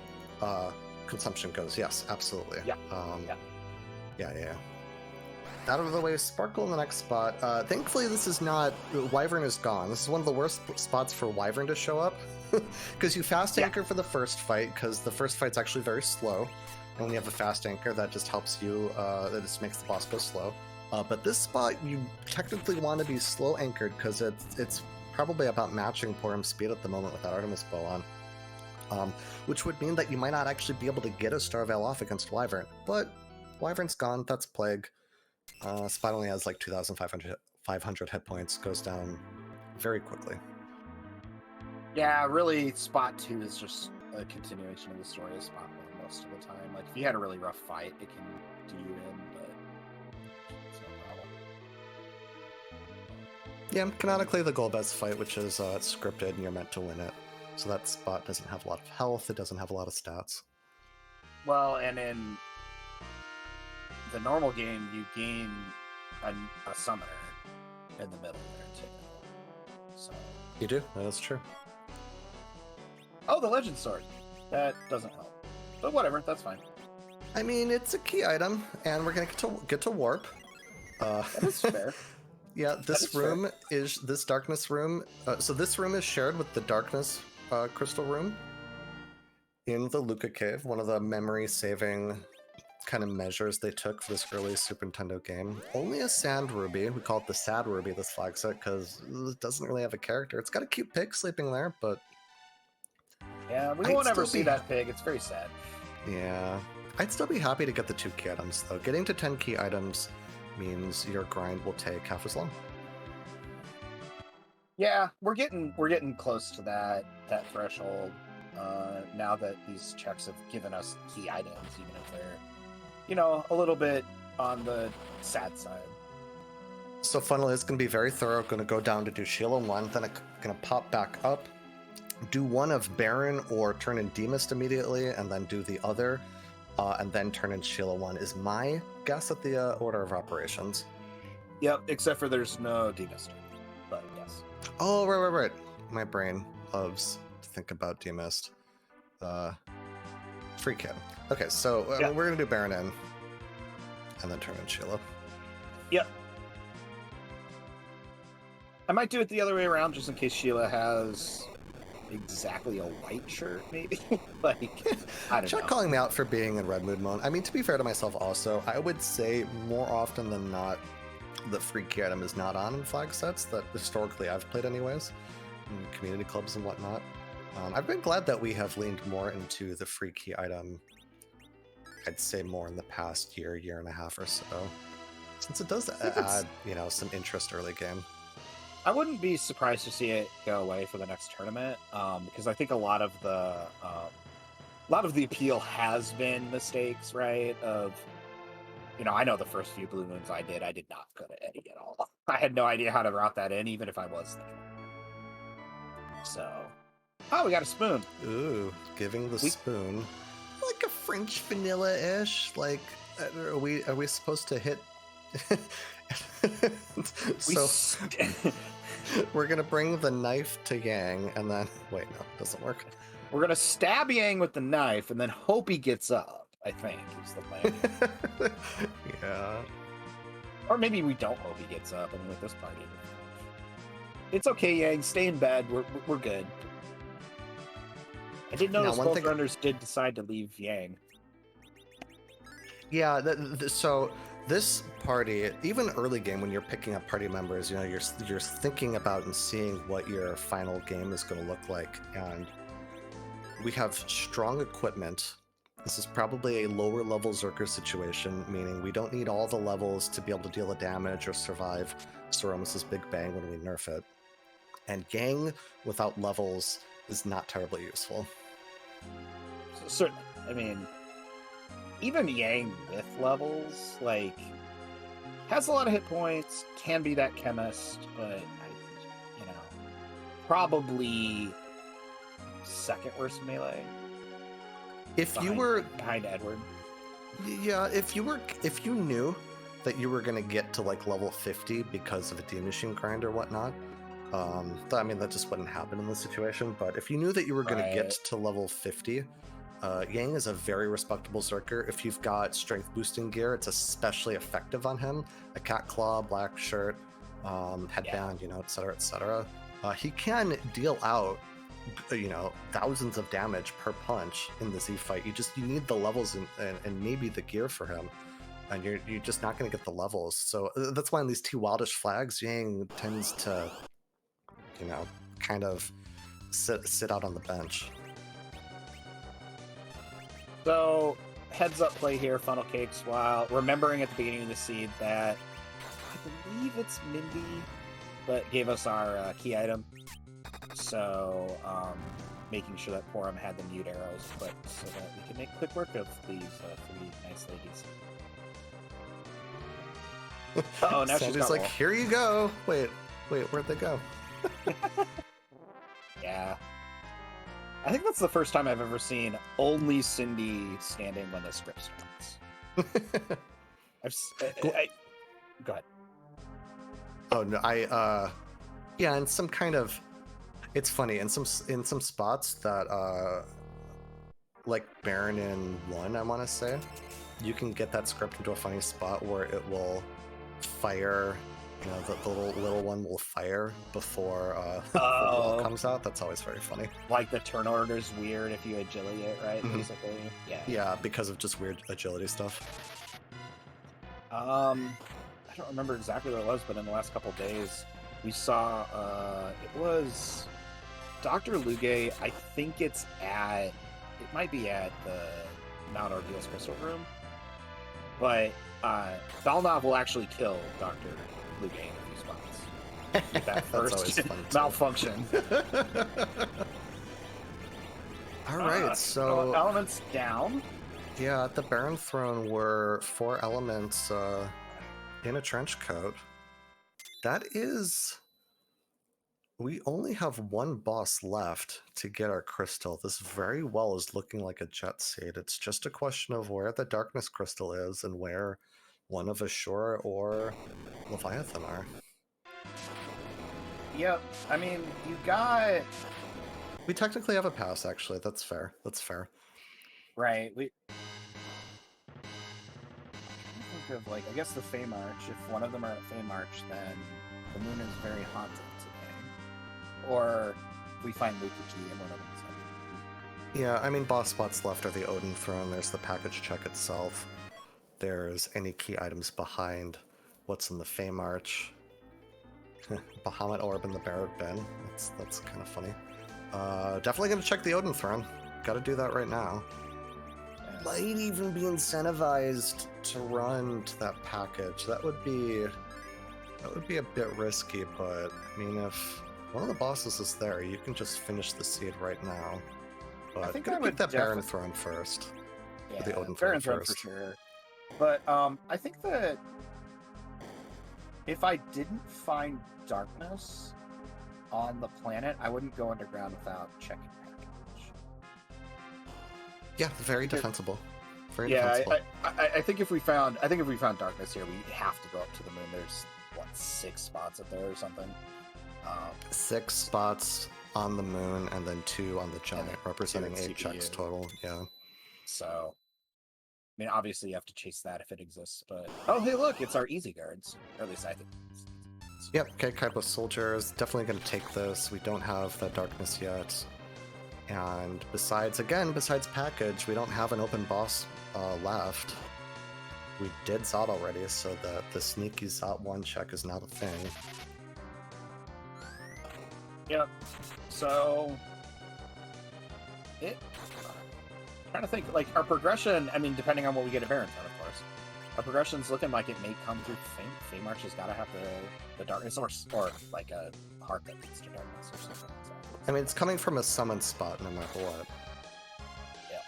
consumption goes, yes, absolutely. Yeah. Yeah. Out of the way, Sparkle in the next spot. Thankfully, this is not... Wyvern is gone. This is one of the worst spots for Wyvern to show up, because you fast anchor for the first fight, because the first fight's actually very slow, and when you have a fast anchor, that just helps you, that just makes the boss go slow. But this spot, you technically want to be slow anchored because it's probably about matching Porim's speed at the moment with that Artemis bow on. Which would mean that you might not actually be able to get a Star Veil off against Wyvern. But Wyvern's gone, that's Plague. Spot only has 2,500 hit points, goes down very quickly. Yeah, really, Spot 2 is just a continuation of the story of Spot 1 most of the time. If you had a really rough fight, it can do you in, but... Yeah, canonically the Golbez fight, which is scripted and you're meant to win it. So that spot doesn't have a lot of health, it doesn't have a lot of stats. Well, and in the normal game, you gain a summoner in the middle there, too. So. You do? That is true. Oh, the Legend Sword. That doesn't help. But whatever, that's fine. I mean, it's a key item, and we're going to get to warp. That is fair. Yeah, this room is this darkness room. So this room is shared with the darkness crystal room in the Luca Cave, one of the memory saving kind of measures they took for this early Super Nintendo game. Only a sand ruby. We call it the sad ruby, this flag set, because it doesn't really have a character. It's got a cute pig sleeping there, but yeah, we won't ever see that pig. It's very sad. Yeah. I'd still be happy to get the 2 key items, though. Getting to 10 key items means your grind will take half as long. Yeah, we're getting close to that threshold. Now that these checks have given us key items, even if they're, a little bit on the sad side. So Funnel is going to be very thorough. Going to go down to do Sheila 1, then it's going to pop back up, do one of Baron or turn in Demist immediately, and then do the other, and then turn in Sheila 1 is my guess at the order of operations. Yep, except for there's no Demist, but yes. Oh, right. My brain loves to think about Demist. Free kid. Okay, so we're going to do Baron in, and then turn in Sheila. Yep. I might do it the other way around, just in case Sheila has exactly a white shirt, maybe. I don't know. Chuck calling me out for being in red mood mode. I mean, to be fair to myself also, I would say more often than not, the free key item is not on in flag sets that historically I've played anyways, in community clubs and whatnot. I've been glad that we have leaned more into the free key item, I'd say more in the past year and a half or so, since it does add, some interest early game. I wouldn't be surprised to see it go away for the next tournament, because I think a lot of the appeal has been mistakes, right? Of, I know the first few Blue Moons I did not go to Eddie at all. I had no idea how to route that in, even if I was thinking. So, we got a spoon. Ooh, giving the spoon like a French vanilla-ish. Like, are we supposed to hit? So we're gonna bring the knife to Yang, and then wait, no, it doesn't work. We're gonna stab Yang with the knife, and then hope he gets up. I think is the plan. Yeah. Or maybe we don't hope he gets up. I mean, with this party, it's okay, Yang. Stay in bed. We're good. I didn't know the Spell Runners did decide to leave Yang. Yeah. So this party, even early game when you're picking up party members, you're thinking about and seeing what your final game is going to look like, and we have strong equipment. This is probably a lower level Zerker situation, meaning we don't need all the levels to be able to deal the damage or survive Soromus's Big Bang when we nerf it. And Yang without levels is not terribly useful. Certainly. I mean, even Yang with levels, has a lot of hit points, can be that chemist, but, probably second worst melee. If you were behind Edward. Yeah, if you knew that you were going to get to level 50 because of a D-Machine grind or whatnot, I mean, that just wouldn't happen in this situation, but if you knew that you were going to get to level 50, Yang is a very respectable Zerker. If you've got strength boosting gear, it's especially effective on him. A cat claw, black shirt, headband, etc., etc. He can deal out, thousands of damage per punch in the Z fight. You need the levels and maybe the gear for him, and you're just not going to get the levels. So that's why in these two wildish flags, Yang tends to, kind of sit out on the bench. So, heads up play here, Funnelcakes, while remembering at the beginning of the seed that I believe it's Mindy, but gave us our key item. So, making sure that Porum had the mute arrows equipped so that we can make quick work of these three nice ladies. Oh, now she's got like, here you go. Wait, Wait, where'd they go? Yeah. I think that's the first time I've ever seen only Cindy standing when the script starts. Go ahead. Oh no, yeah, and some kind of, it's funny in some spots that like Baron in 1, I want to say, you can get that script into a funny spot where it will fire, you know, the little one will fire before the wall comes out. That's always very funny. Like the turn order's weird if you agility it, right? Mhm. Basically. Yeah. Yeah, because of just weird agility stuff. I don't remember exactly what it was, but in the last couple days, we saw it was Dr. Luge. I think it might be at the Mount Ordeal's Crystal Room, but Balnov will actually kill Dr. Luge in a few spots with that first malfunction. All right, so elements down. Yeah, at the Baron Throne were 4 elements in a trench coat. That is... We only have 1 boss left to get our crystal. This very well is looking like a jet seed. It's just a question of where the darkness crystal is and where one of Ashura or Leviathan are. Yep, I mean, you got... We technically have a pass, actually. That's fair. That's fair. Right, think of, like, I guess the Fey March. If one of them are at Fey March, then the moon is very haunted today. Or we find leakage and one of them is empty. Yeah, I mean, boss spots left are the Odin Throne. There's the package check itself. There's any key items behind what's in the Fey March. Bahamut Orb and the Barrett Bin. That's kind of funny. Definitely gonna check the Odin Throne. Gotta do that right now. Yes. Might even be incentivized to run to that package. That would be a bit risky, but I mean, if one of the bosses is there, you can just finish the seed right now. But I think I would get that Baron Throne first. Yeah, the Odin Baron Throne for first. sure. But I think that if I didn't find darkness on the planet, I wouldn't go underground without checking package. Yeah, very defensible. Very yeah, defensible. I think if we found darkness here, we have to go up to the moon. There's what, 6 spots up there or something. 6 spots on the moon and then 2 on the giant, representing 8 checks total. Yeah. So, I mean, obviously you have to chase that if it exists, but oh, hey, look, it's our easy guards. Or at least I think. Yep, okay, Kaiba soldiers. Definitely going to take this. We don't have that darkness yet. And besides package, we don't have an open boss left. We did Zot already, so the sneaky Zot 1 check is not a thing. Yep. So, trying to think, like, our progression, I mean, depending on what we get at Baron Throne, of course, our progression's looking like it may come through Fey March has got to have the darkness, or like a heart that leads to darkness or something. So, I mean, it's coming from a summon spot no matter what. Yeah.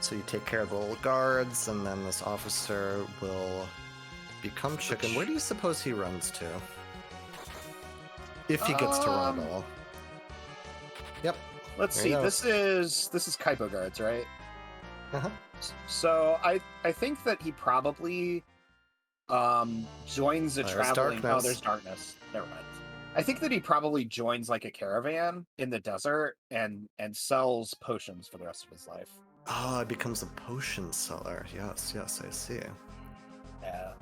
So you take care of the little guards, and then this officer will become chicken. Where do you suppose he runs to? If he gets to run at all. Yep. Let's see. This is Kaipo guards, right? Uh-huh. So I think that he probably joins a traveling. Darkness. Oh, there's darkness. Never mind. I think that he probably joins like a caravan in the desert and sells potions for the rest of his life. Oh, it becomes a potion seller. Yes, I see. Yeah.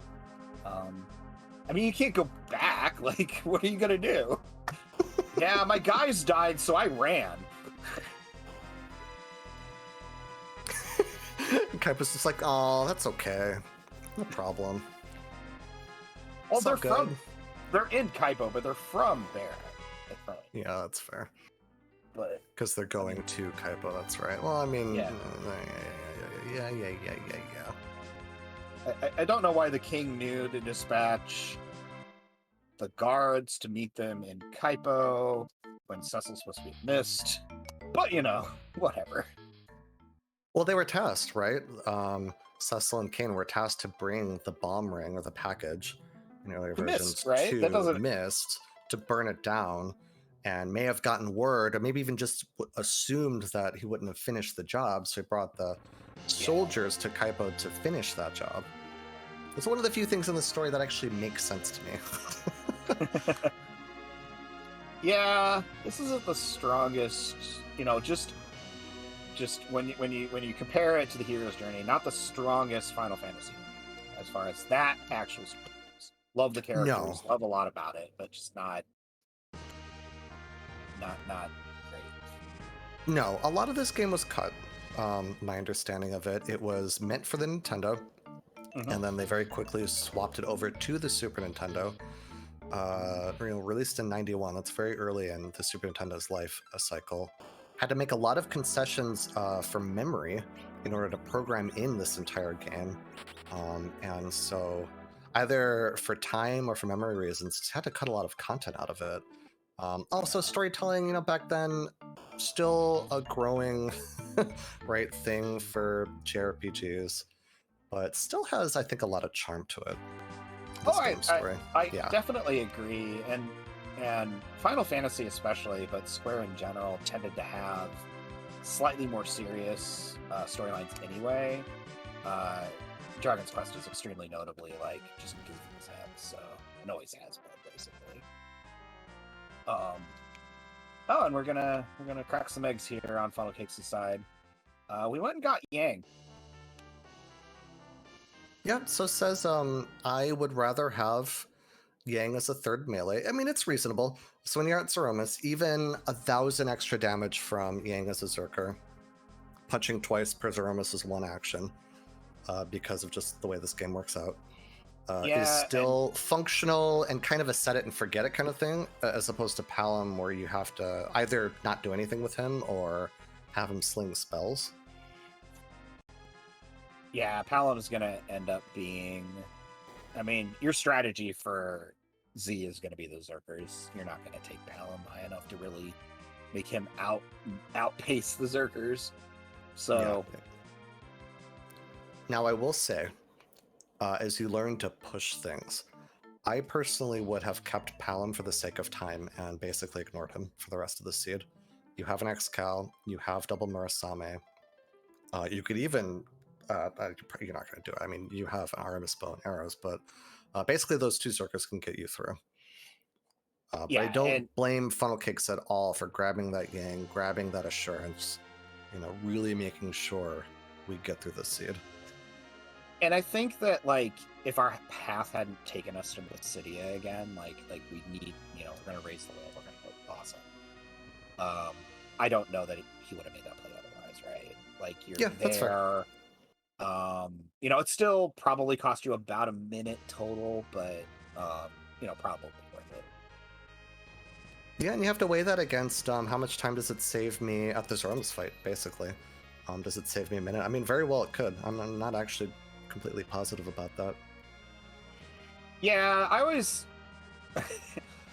I mean, you can't go back. Like, what are you gonna do? Yeah, my guys died, so I ran. Kaipa's just like, oh, that's okay. No problem. Well, they're in Kaipo, but they're from there. Yeah, that's fair. But because they're going to Kaipo, that's right. Well, I mean, yeah. I don't know why the king knew to dispatch the guards to meet them in Kaipo when Cecil's supposed to be missed. But, you know, whatever. Well, they were tasked, right? Cecil and Kane were tasked to bring the bomb ring or the package in earlier He missed, versions right? That to doesn't. Mist to burn it down, and may have gotten word, or maybe even just assumed that he wouldn't have finished the job, so he brought the soldiers to Kaipo to finish that job. It's one of the few things in the story that actually makes sense to me. Yeah, this isn't the strongest. Just when you compare it to the hero's journey, not the strongest Final Fantasy as far as that actual story goes. Love the characters, No. love a lot about it, but just not great. No, a lot of this game was cut. My understanding of it, it was meant for the Nintendo, and then they very quickly swapped it over to the Super Nintendo. Released in '91. That's very early in the Super Nintendo's life cycle. Had to make a lot of concessions for memory in order to program in this entire game, and so either for time or for memory reasons, had to cut a lot of content out of it. Also, storytelling, back then, still a growing right thing for JRPGs, but still has, I think, a lot of charm to it. I definitely agree, and Final Fantasy especially, but Square in general tended to have slightly more serious storylines anyway. Dragon's Quest is extremely notably like just goofy as heck, so it always has been basically. And we're gonna crack some eggs here on Funnelcakes' side. We went and got Yang. Yeah, so it says I would rather have Yang as a third melee. I mean, it's reasonable. So when you're at Zeromus, even 1,000 extra damage from Yang as a Zerker, punching twice per Zeromus is one action, because of just the way this game works out, is still functional and kind of a set it and forget it kind of thing, as opposed to Palom, where you have to either not do anything with him or have him sling spells. Yeah, Palom is going to end up being... I mean, your strategy for Z is going to be the Zerkers. You're not going to take Palom high enough to really make him outpace the Zerkers. So... Yeah. Now, I will say, as you learn to push things, I personally would have kept Palom for the sake of time and basically ignored him for the rest of the seed. You have an X-Cal, you have double Murasame. You could even... you're not going to do it. I mean, you have an Aramis bow and arrows, but basically those two Zerkers can get you through. But I don't blame Funnelcakes at all for grabbing that Yang, grabbing that assurance, really making sure we get through this seed. And I think that, like, if our path hadn't taken us to Mysidia again, like we need, we're going to raise the level, we're going to go awesome. I don't know that he would have made that play otherwise, right? Like, you're there. That's fair. It still probably cost you about a minute total, but, probably worth it. Yeah, and you have to weigh that against how much time does it save me at this Zeromus fight, basically. Does it save me a minute? I mean, very well it could. I'm not actually completely positive about that. Yeah, I always...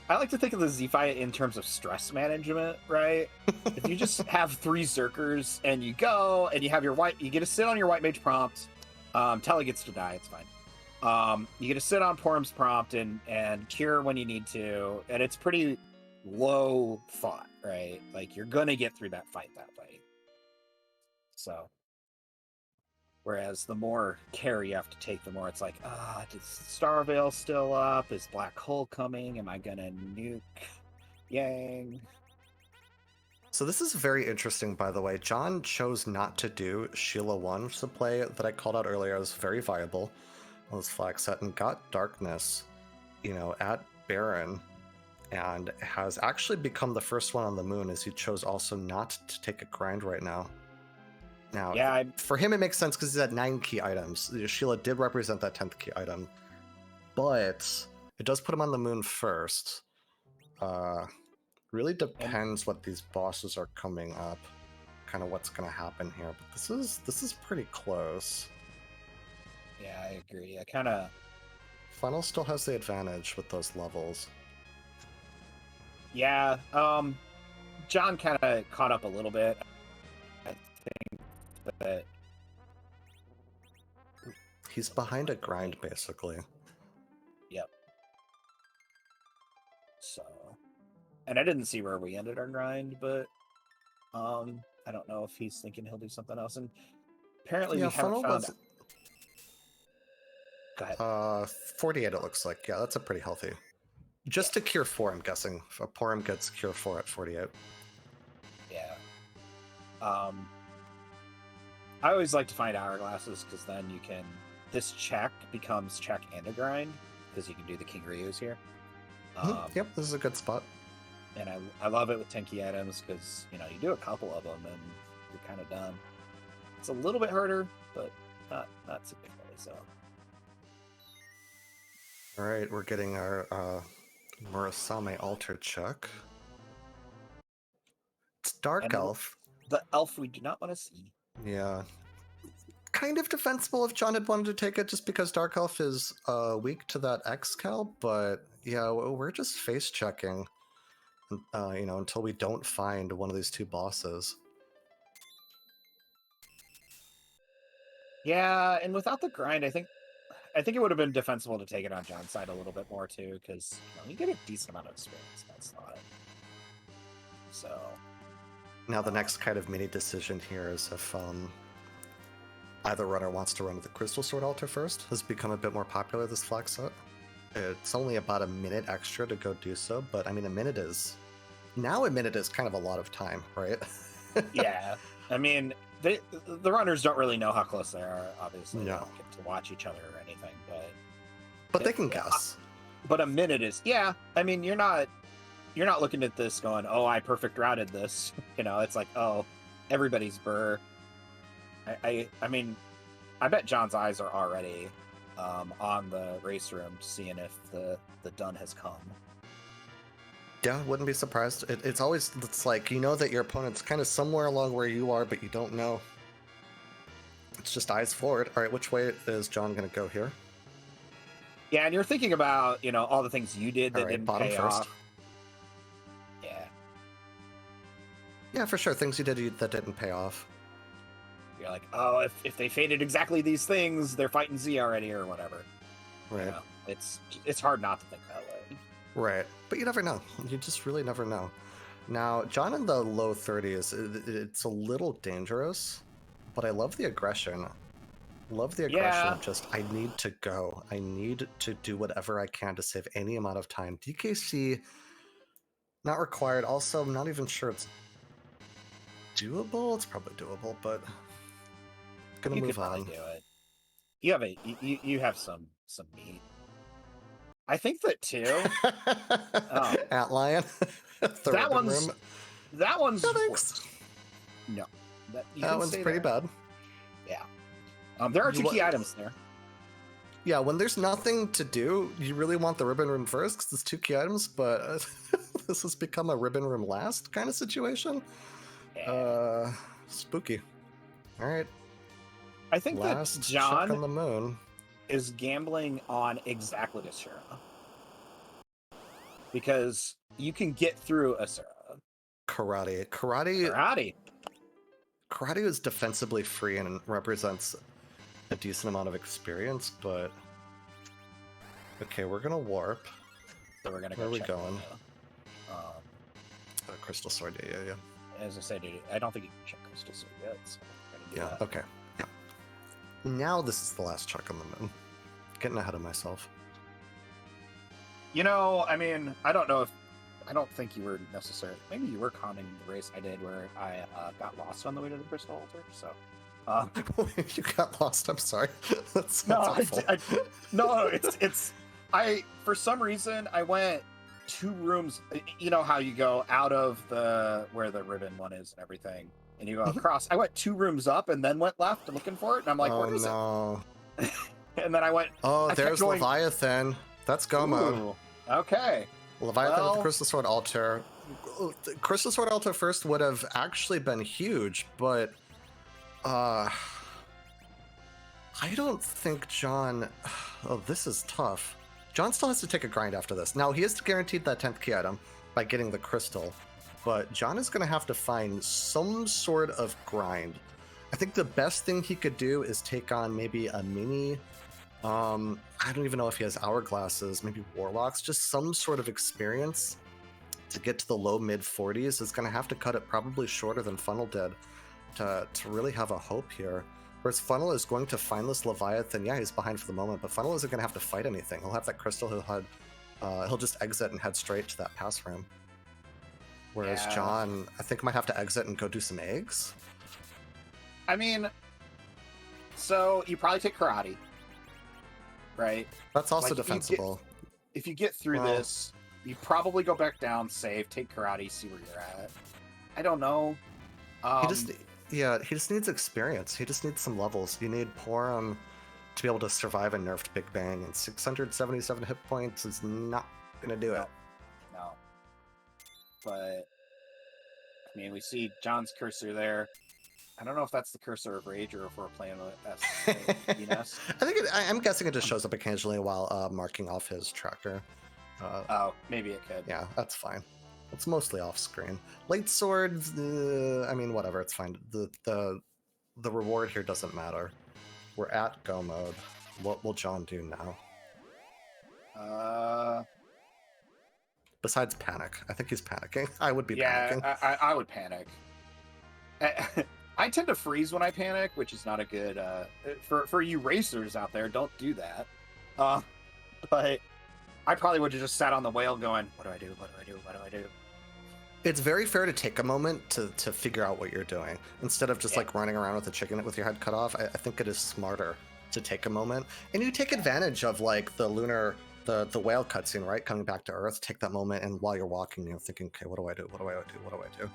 I like to think of the Z fight in terms of stress management, right? If you just have 3 Zerkers and you go and you have you get to sit on your White Mage prompt. Telly gets to die, it's fine. You get to sit on Porum's prompt and cure when you need to, and it's pretty low thought, right? Like, you're gonna get through that fight that way. So, whereas the more care you have to take, the more it's like, is Starveil still up? Is Black Hole coming? Am I gonna nuke Yang? So this is very interesting, by the way. John chose not to do Sheila 1, which is a play that I called out earlier as very viable on this flag set, and got Darkness, at Baron, and has actually become the first one on the moon, as he chose also not to take a grind right now. Now, for him, it makes sense because he's at 9 key items. Sheila did represent that 10th key item, but it does put him on the moon first. Really depends what these bosses are coming up, kind of what's going to happen here. But this is pretty close. Yeah, I agree. I kind of... Funnel still has the advantage with those levels. Yeah, John kind of caught up a little bit. I think bit. He's behind a grind, basically. Yep. So, and I didn't see where we ended our grind, but I don't know if he's thinking he'll do something else. And apparently, Yeah, we haven't funnel found. was Go ahead. 48. It looks like. Yeah, that's a pretty healthy. Just to cure 4, I'm guessing. If Porum gets cure 4 at 48. Yeah. I always like to find hourglasses because then you can. This check becomes check and a grind because you can do the King Ryu's here. Yep, this is a good spot. And I love it with Tenki items because you do a couple of them and you're kind of done. It's a little bit harder, but not significantly so. All right, we're getting our Murasame altar check. It's Dark Elf. The elf we do not want to see. Yeah. Kind of defensible if John had wanted to take it just because Dark Elf is weak to that X-Cal, but yeah, we're just face checking, until we don't find one of these 2 bosses. Yeah, and without the grind, I think it would have been defensible to take it on John's side a little bit more too, because you get a decent amount of experience in that slot. So now the next kind of mini decision here is if either runner wants to run with the Crystal Sword Altar first. Has become a bit more popular this flag set. It's only about a minute extra to go do so, but I mean a minute is kind of a lot of time, right? Yeah, I mean the runners don't really know how close they are. Obviously, they don't get to watch each other or anything, but they can guess. But a minute is I mean you're not looking at this going, oh, I perfect routed this. It's like, oh, everybody's burr. I mean, I bet John's eyes are already on the race room, seeing if the done has come. Yeah, wouldn't be surprised. It's like that your opponent's kind of somewhere along where you are, but you don't know. It's just eyes forward. All right, which way is John going to go here? Yeah, and you're thinking about all the things you did that didn't bottom pay first. off. Yeah, for sure. Things you did that didn't pay off. You're like, oh, if they faded exactly these things, they're fighting Z already or whatever. Right. It's hard not to think that way. Right. But you never know. You just really never know. Now, John in the low 30s, it's a little dangerous, but I love the aggression. Love the aggression of just, I need to go. I need to do whatever I can to save any amount of time. DKC, not required. Also, I'm not even sure it's doable. It's probably doable, but gonna move on. Do it. You have some meat. I think that too. Antlion. That one's no, thanks. No, that one's pretty bad. Yeah. There are 2 key items there. Yeah, when there's nothing to do, you really want the ribbon room first because it's 2 key items, but this has become a ribbon room last kind of situation. Yeah. Spooky. All right. I think last that John on the moon is gambling on exactly Asura. Because you can get through Asura. Karate is defensively free and represents a decent amount of experience, but okay, we're gonna warp. So we're gonna go. Where are we check going? Crystal Sword, yeah. As I said, I don't think you can check Crystal Sword yet. So we're gonna do that. Okay. Yeah. Now this is the last check on the moon. Getting ahead of myself. I mean, I don't think you were necessarily. Maybe you were conning the race I did where I got lost on the way to the Bristol Altar. So you got lost. I'm sorry. That's no, awful. No. It's for some reason I went 2 rooms. You know how you go out of where the ribbon one is and everything, and you go across. I went 2 rooms up and then went left looking for it, and I'm like, where is it? And then I went. Oh, there's Leviathan. That's go mode. Okay. Leviathan with the Crystal Sword Altar. Crystal Sword Altar first would have actually been huge, but I don't think John. Oh, this is tough. John still has to take a grind after this. Now, he is guaranteed that 10th key item by getting the crystal, but John is going to have to find some sort of grind. I think the best thing he could do is take on maybe a mini. I don't even know if he has hourglasses, maybe warlocks, just some sort of experience to get to the low mid 40s. Is going to have to cut it probably shorter than Funnel did to really have a hope here. Whereas Funnel is going to find this Leviathan. Yeah, he's behind for the moment, but Funnel isn't going to have to fight anything. He'll have that crystal. He'll just exit and head straight to that pass room. Whereas John, I think, might have to exit and go do some eggs. I mean, so you probably take karate, right? That's also defensible. If you get through this, you probably go back down, save, take karate, see where you're at. I don't know. He just needs experience. He just needs some levels. You need Porum to be able to survive a nerfed Big Bang, and 677 hit points is not gonna do it. No. But I mean, we see John's cursor there. I don't know if that's the cursor of Rage or if we're playing with Venus. I'm guessing it just shows up occasionally while marking off his tracker. Maybe it could. Yeah, that's fine. It's mostly off screen. Light swords, I mean, whatever, it's fine. The reward here doesn't matter. We're at go mode. What will John do now? Besides panic. I think he's panicking. I would be panicking. I would panic. I tend to freeze when I panic, which is not a good... for you racers out there, don't do that. But I probably would have just sat on the whale going, what do I do? What do I do? What do I do? It's very fair to take a moment to figure out what you're doing. Instead of just like running around with a chicken with your head cut off, I think it is smarter to take a moment. And you take advantage of like the lunar... The whale cutscene, right? Coming back to Earth, take that moment, and while you're walking, you're thinking, okay, what do I do? What do I do? What do I do?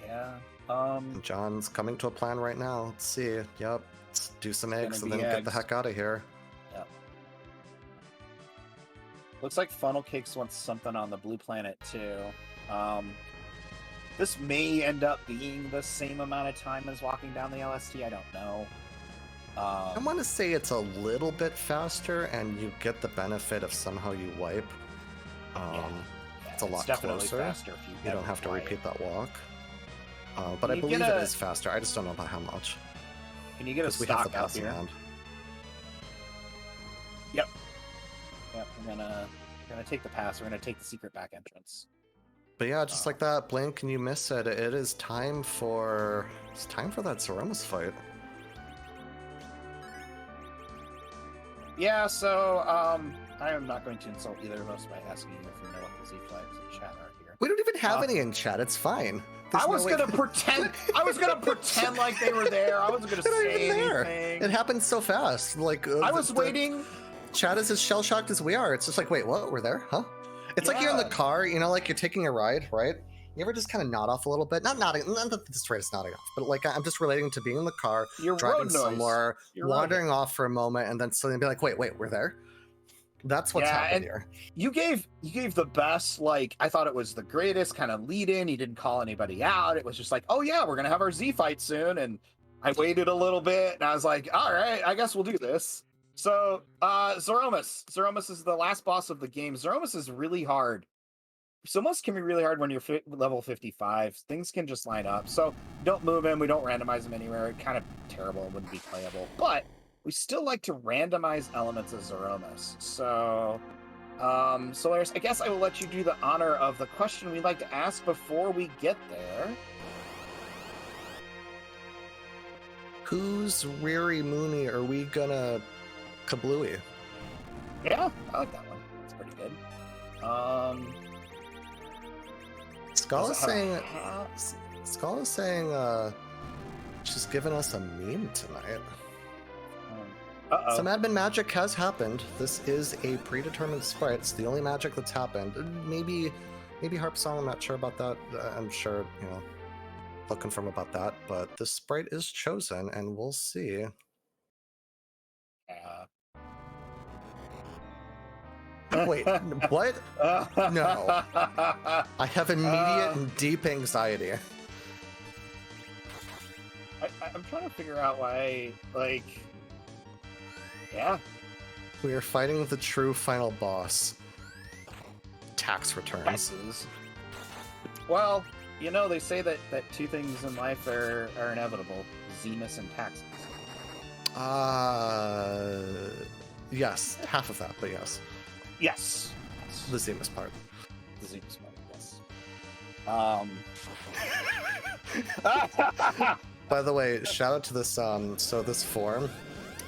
Yeah. And John's coming to a plan right now. Let's see. Yep. Let's do some eggs and then get the heck out of here. Yep. Looks like Funnelcakes wants something on the blue planet too. This may end up being the same amount of time as walking down the LST. I don't know. I want to say it's a little bit faster, and you get the benefit of somehow you wipe. It's a lot closer. Faster if you don't have to repeat that walk. But I believe it is faster. I just don't know about how much. Can you get a stock out here? Yep. We're gonna take the pass. We're gonna take the secret back entrance. But yeah, just like that, blink and you miss it. It is time for that Zemus fight. Yeah, so I am not going to insult either of us by asking you if we know what the Z flags in chat are here. We don't even have any in chat. It's fine. I was gonna pretend like they were there. I wasn't gonna say anything. It happened so fast. Like I was waiting. Chat is as shell shocked as we are. It's just like, wait, what? We're there, huh? It's like you're in the car. You know, like you're taking a ride, right? You ever just kind of nod off a little bit? Not nodding. Not that this rate is nodding off, but like I'm just relating to being in the car, driving somewhere, wandering off for a moment, and then suddenly be like, wait, we're there. That's what's happened here. You gave the best, like, I thought it was the greatest kind of lead in. You didn't call anybody out. It was just like, oh yeah, we're gonna have our Z fight soon. And I waited a little bit and I was like, all right, I guess we'll do this. So Zemus is the last boss of the game. Zemus is really hard. Zemus can be really hard when you're level 55. Things can just line up. So don't move him. We don't randomize him anywhere. Kind of terrible. It wouldn't be playable. But we still like to randomize elements of Zemus. So, Solaris, I guess I will let you do the honor of the question we'd like to ask before we get there. Whose Riri Mooney are we gonna kablooey? Yeah, I like that one. That's pretty good. Skull is saying she's giving us a meme tonight. Some admin magic has happened. This is a predetermined sprite. It's the only magic that's happened. Maybe Harp Song, I'm not sure about that. I'm sure, they'll confirm about that. But this sprite is chosen, and we'll see. Wait, what? No. I have immediate and deep anxiety. I'm trying to figure out why, yeah. We are fighting the true final boss. Tax returns. Taxes. Well, You know, they say that two things in life are inevitable: Zemus and taxes. Yes, half of that, but yes. Yes. The Zemus part. The Zemus part, yes. By the way, shout out to this, so this form.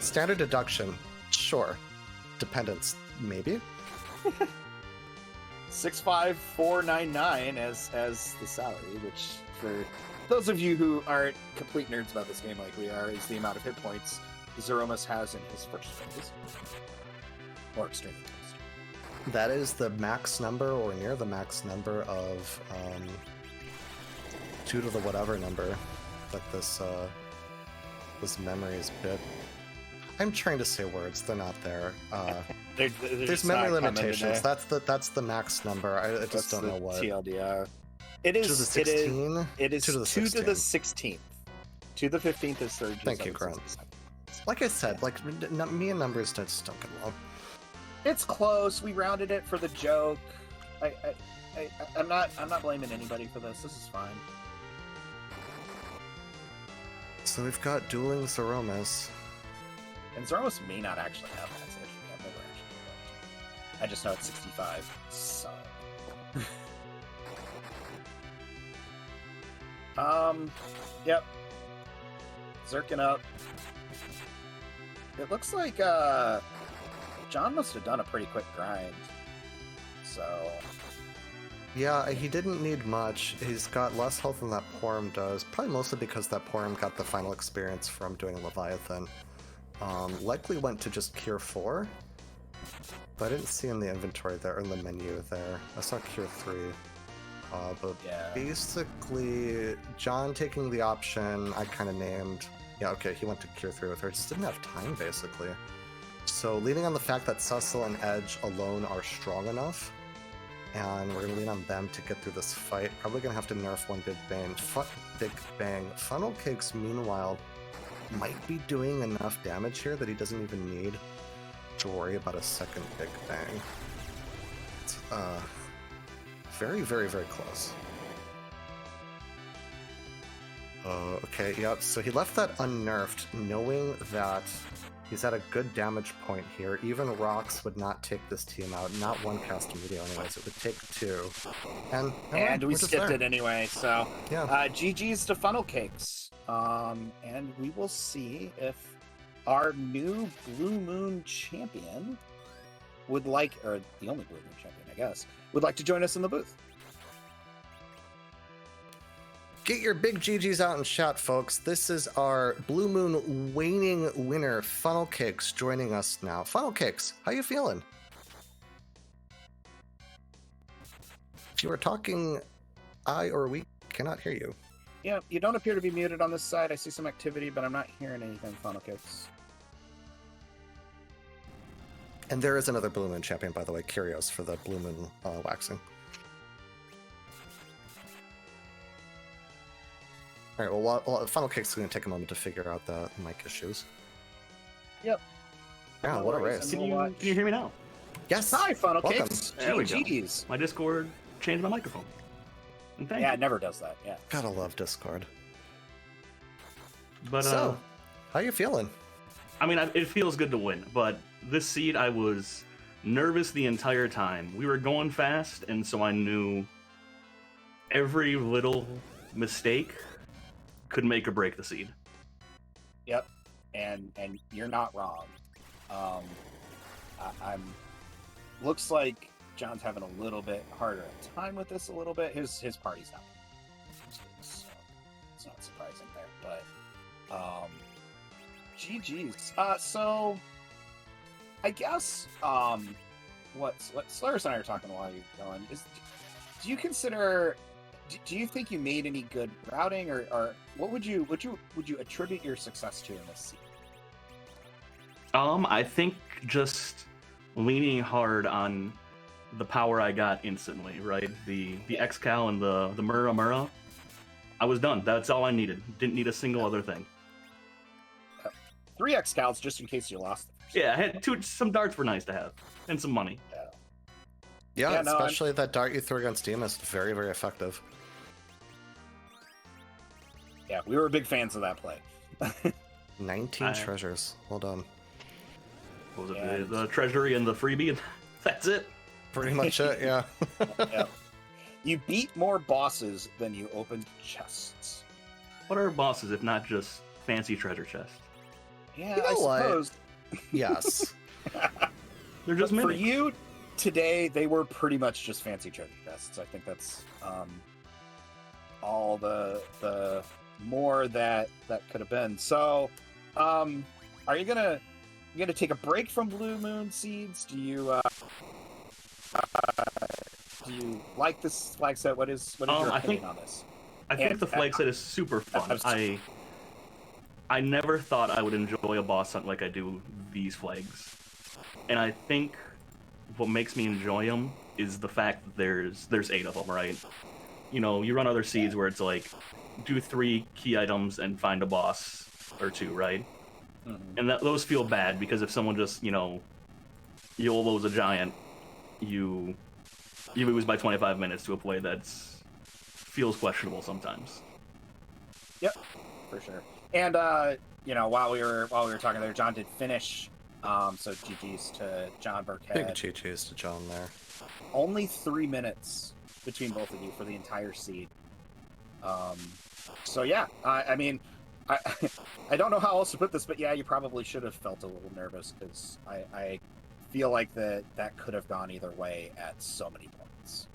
Standard deduction, sure. Dependence, maybe? 65499 as the salary, which for those of you who aren't complete nerds about this game like we are, is the amount of hit points Zeromus has in his first phase. Or extreme phase. That is the max number, or near the max number of 2 to the whatever number that this memory is bit. I'm trying to say words, they're not there. There's memory limitations. That's the max number. I just don't know what. TLDR. It is 2 to the 16? It is 2 to the 2 to the 16th. 16th. To the 15th is 3rd. Thank you, Grunt. Like I said, like me and numbers just don't get along. It's close. We rounded it for the joke. I'm not blaming anybody for this. This is fine. So we've got dueling Zeromus. And Zeromus may not actually have that. So I've never actually looked. I just know it's 65. So. Yep. Zerking up. It looks like John must have done a pretty quick grind. So. Yeah, he didn't need much. He's got less health than that Porum does. Probably mostly because that Porum got the final experience from doing Leviathan. Likely went to just Cure 4. But I didn't see in the inventory there, or in the menu there. I saw Cure 3. But yeah. Basically, John taking the option I kind of named. Yeah, okay, he went to Cure 3 with her. Just didn't have time, basically. So, leaning on the fact that Cecil and Edge alone are strong enough, and we're going to lean on them to get through this fight. Probably going to have to nerf one Big Bang. Funnelcakes, meanwhile, might be doing enough damage here that he doesn't even need to worry about a second Big Bang. It's very, very, very close. Okay, yep, so he left that unnerfed, knowing that he's at a good damage point here. Even rocks would not take this team out. Not one cast immediate anyways. It would take 2. And we skipped it anyway, so... Yeah. GG's to Funnelcakes. And we will see if our new Blue Moon champion would like... Or the only Blue Moon champion, I guess. Would like to join us in the booth. Get your big GGs out in chat, folks. This is our Blue Moon Waning winner, Funnelcakes, joining us now. Funnelcakes, how you feeling? If you are talking, I or we cannot hear you. Yeah, you don't appear to be muted on this side. I see some activity, but I'm not hearing anything, Funnelcakes. And there is another Blue Moon champion, by the way, Curios, for the Blue Moon waxing. All right, well, Funnelcakes is going to take a moment to figure out the mic issues. Yep. Yeah, No what a worries, race. and Can you hear me now? Yes. Hi, Welcome. Funnelcakes. There we go. GG's. My Discord changed my microphone. And thank Yeah, you. it never does that. Yeah. Gotta love Discord. But So, how you feeling? I mean, it feels good to win. But this seed, I was nervous the entire time. We were going fast, and so I knew every little mistake could make or break the seed. Yep. And you're not wrong. I'm. Looks like John's having a little bit harder time with this. A little bit. His party's not. So it's not surprising there. But GG's. So I guess what Slurs and I are talking while you're going is, do you consider? Do you think you made any good routing, or what would you attribute your success to in this seed? I think just leaning hard on the power I got instantly, right? The X-Cal and the Mura. I was done. That's all I needed. Didn't need a single other thing. 3 X-Cals just in case you lost them. Yeah, I had some darts were nice to have. And some money. Yeah, Yeah, no, especially that dart you threw against Demus, very, very effective. Yeah, we were big fans of that play. 19 treasures. Well done. What was it? The treasury and the freebie, and that's it. Pretty much it, yeah. Yeah. You beat more bosses than you opened chests. What are bosses if not just fancy treasure chests? Yeah, You know I what? suppose. Yes. They're just For mimics. you, today, they were pretty much just fancy treasure chests. I think that's all the more that could have been. So, are you gonna take a break from Blue Moon Seeds? Do you like this flag set? What is your opinion on this? I think the flag set is super fun. I never thought I would enjoy a boss hunt like I do these flags, and I think what makes me enjoy them is the fact that there's 8 of them, right? You know, you run other seeds where it's like do 3 key items and find a boss or 2, right? Mm-hmm. And those feel bad because if someone just, you know, YOLO's a giant, you lose by 25 minutes to a play that's feels questionable sometimes. Yep, for sure. And you know, while we were talking there, John did finish. So GG's to John Birckhead. Big GG's to John there. Only 3 minutes between both of you for the entire seed. So yeah, I mean, I don't know how else to put this, but yeah, you probably should have felt a little nervous because I feel like that could have gone either way at so many points.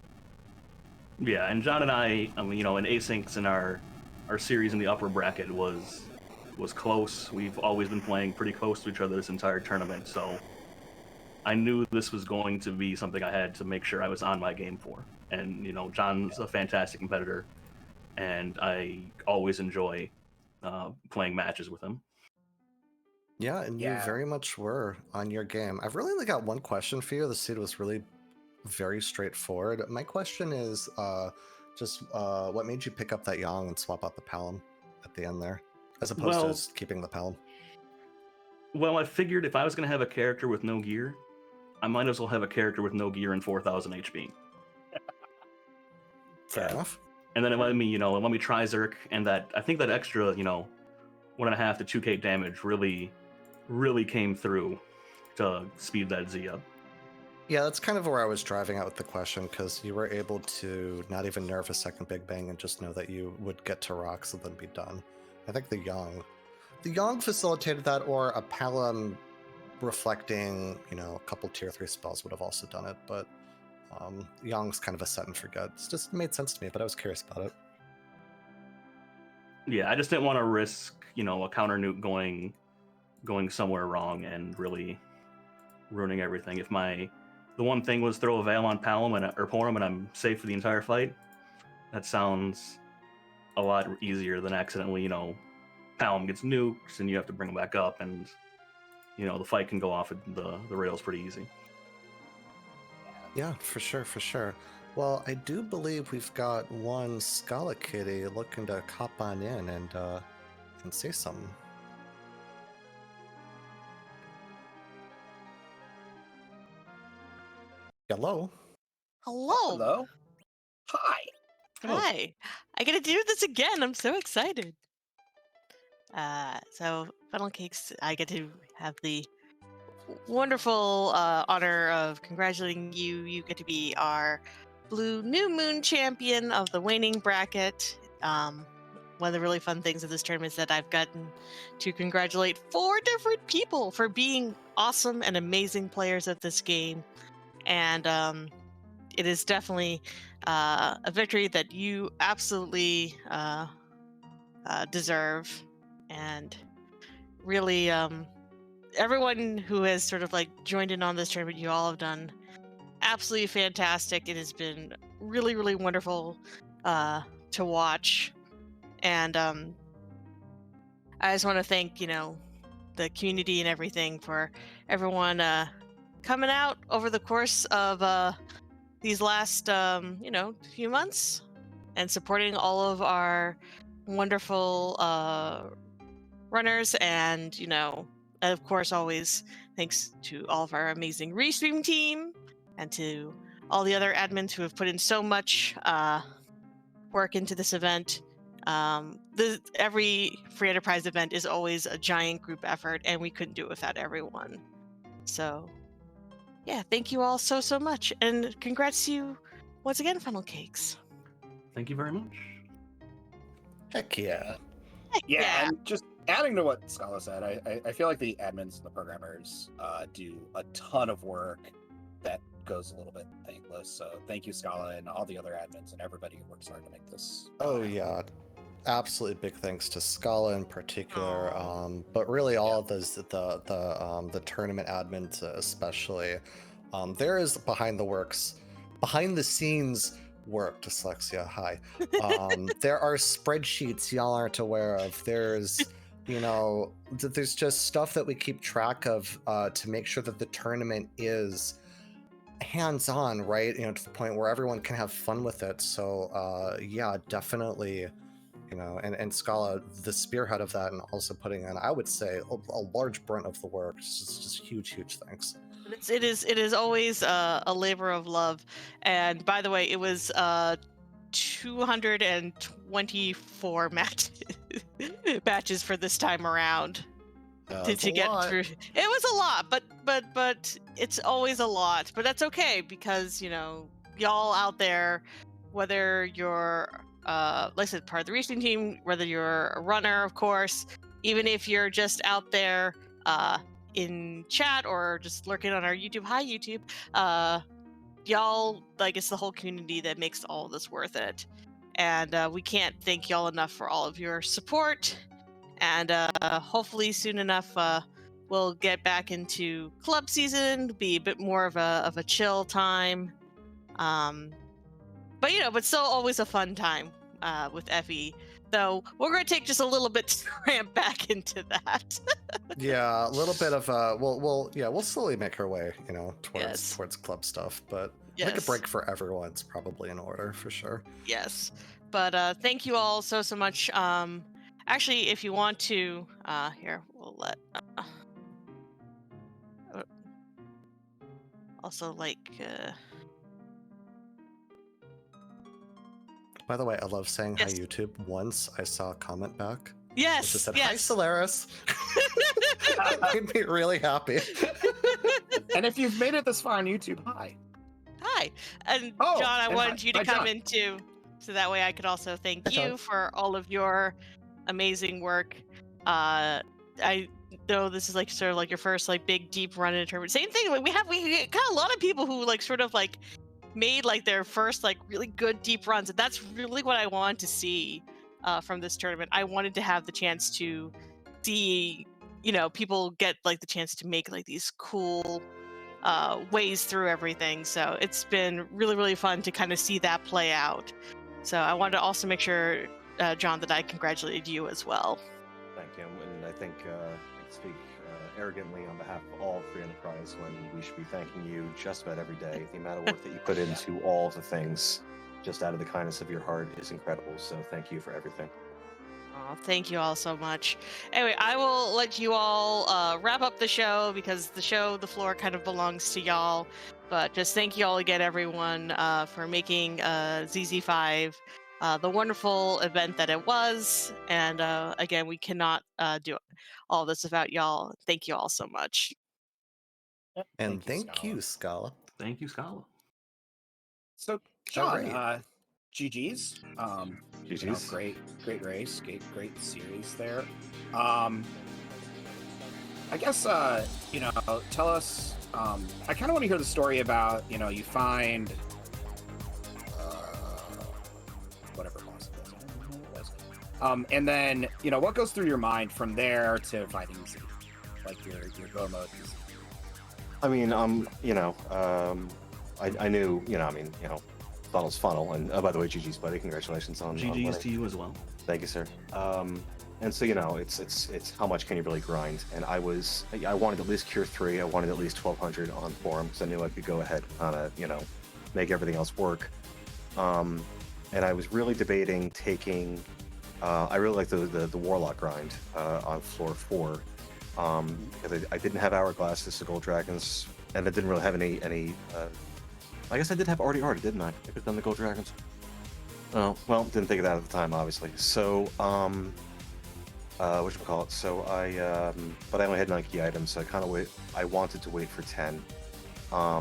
Yeah, and John and I mean, you know, in asyncs in our series in the upper bracket was close. We've always been playing pretty close to each other this entire tournament, so I knew this was going to be something I had to make sure I was on my game for. And, you know, John's a fantastic competitor, and I always enjoy playing matches with him. Yeah, and you very much were on your game. I've really only got one question for you. The seed was really very straightforward. My question is just what made you pick up that Yang and swap out the Palom at the end there, as opposed to just keeping the Palom? Well, I figured if I was going to have a character with no gear, I might as well have a character with no gear and 4,000 HP. Fair enough. And then it let me try Zerk, and that I think that extra, 1.5 to 2k damage really came through to speed that Z up. Yeah, that's kind of where I was driving at with the question, because you were able to not even nerf a second Big Bang and just know that you would get to rocks and then be done. I think the Yang facilitated that, or a Palom reflecting, a couple tier 3 spells would have also done it, but Yang's kind of a set and forget. It just made sense to me, but I was curious about it. Yeah, I just didn't want to risk, a counter nuke going somewhere wrong and really ruining everything. If the one thing was throw a Veil on Palom or Porum and I'm safe for the entire fight, that sounds a lot easier than accidentally, Palom gets nuked and you have to bring him back up, and the fight can go off the rails pretty easy. Yeah, for sure. Well, I do believe we've got one Scala Kitty looking to hop on in and say something. Hello. Hello. Hi. Hi. I get to do this again. I'm so excited. So Funnelcakes, I get to have the wonderful honor of congratulating you. You get to be our Blue New Moon champion of the Waning bracket. One of the really fun things of this tournament is that I've gotten to congratulate 4 different people for being awesome and amazing players at this game. And it is definitely a victory that you absolutely deserve. And really, everyone who has sort of joined in on this tournament, you all have done absolutely fantastic. It has been really, really wonderful to watch. And I just want to thank, the community and everything for everyone coming out over the course of these last, few months and supporting all of our wonderful runners. And, of course, always thanks to all of our amazing Restream team and to all the other admins who have put in so much work into this event. Every free enterprise event is always a giant group effort, and we couldn't do it without everyone. So, yeah, thank you all so much, and congrats to you once again, Funnelcakes. Thank you very much. Heck yeah. Yeah, and just adding to what Scala said, I feel like the admins and the programmers do a ton of work that goes a little bit thankless. So thank you, Scala, and all the other admins and everybody who works hard to make this. Oh yeah, absolutely big thanks to Scala in particular, Aw. but really all of the tournament admins especially. There is behind the scenes work. Dyslexia, hi. There are spreadsheets y'all aren't aware of. There's there's just stuff that we keep track of to make sure that the tournament is hands-on, right? To the point where everyone can have fun with it. So yeah, definitely, and Scala, the spearhead of that, and also putting in, I would say, a large brunt of the work. Just huge thanks. It is always a labor of love. And by the way, it was 224 matches for this time around to get through. It was a lot, but it's always a lot. But that's okay, because y'all out there, whether you're like I said, part of the racing team, whether you're a runner, of course, even if you're just out there in chat or just lurking on our YouTube, hi YouTube, y'all, it's the whole community that makes all of this worth it. And we can't thank y'all enough for all of your support. And hopefully soon enough, we'll get back into club season, be a bit more of a chill time. But still always a fun time with FE. So we're going to take just a little bit to ramp back into that. Yeah, a little bit of we'll slowly make our way, towards club stuff, but make a break for everyone's probably in order for sure. Yes, but thank you all so much. Actually, if you want to, here we'll let. Also, By the way, I love saying hi YouTube. Once I saw a comment back. Yes. It just said, hi Solaris. Made me really happy. And if you've made it this far on YouTube, hi. Hi. And John, I wanted you to come in too, so that way I could also thank you for all of your amazing work. I know this is sort of your first big deep run in a tournament. Same thing. We got a lot of people who made their first really good deep runs, and that's really what I wanted to see from this tournament. I wanted to have the chance to see people get the chance to make these cool ways through everything. So it's been really fun to kind of see that play out. So I wanted to also make sure, John, that I congratulated you as well. Thank you, and I think I speak arrogantly on behalf of all Free Enterprise when we should be thanking you just about every day. The amount of work that you put into all the things, just out of the kindness of your heart, is incredible. So thank you for everything. Oh, thank you all so much. Anyway, I will let you all wrap up the show, because the floor kind of belongs to y'all. But just thank you all again, everyone, for making ZZ5 the wonderful event that it was. And again, we cannot do all this without y'all. Thank you all so much. And thank you, Scala. Thank you, Scala. So, John, GG's. GG's. Great race, great series there. I guess tell us. I kind of want to hear the story about you find whatever boss it was. I don't know what it was. And then what goes through your mind from there to fighting Z, your go mode. I mean, I knew, Funnel's Funnel, and by the way, GG's, buddy, congratulations on GG's to you as well. Thank you, sir. And so it's how much can you really grind? And I wanted at least Cure 3, I wanted at least 1200 on Forum, because I knew I could go ahead on make everything else work. And I was really debating taking. I really like the Warlock grind on floor 4. Because I didn't have Hourglasses to Gold Dragons, and I didn't really have any I guess I did have Artie, didn't I? I could have done the Gold Dragons. Oh, well, didn't think of that at the time, obviously. So, whatchamacallit? So but I only had 9 key items, so I wanted to wait for 10. I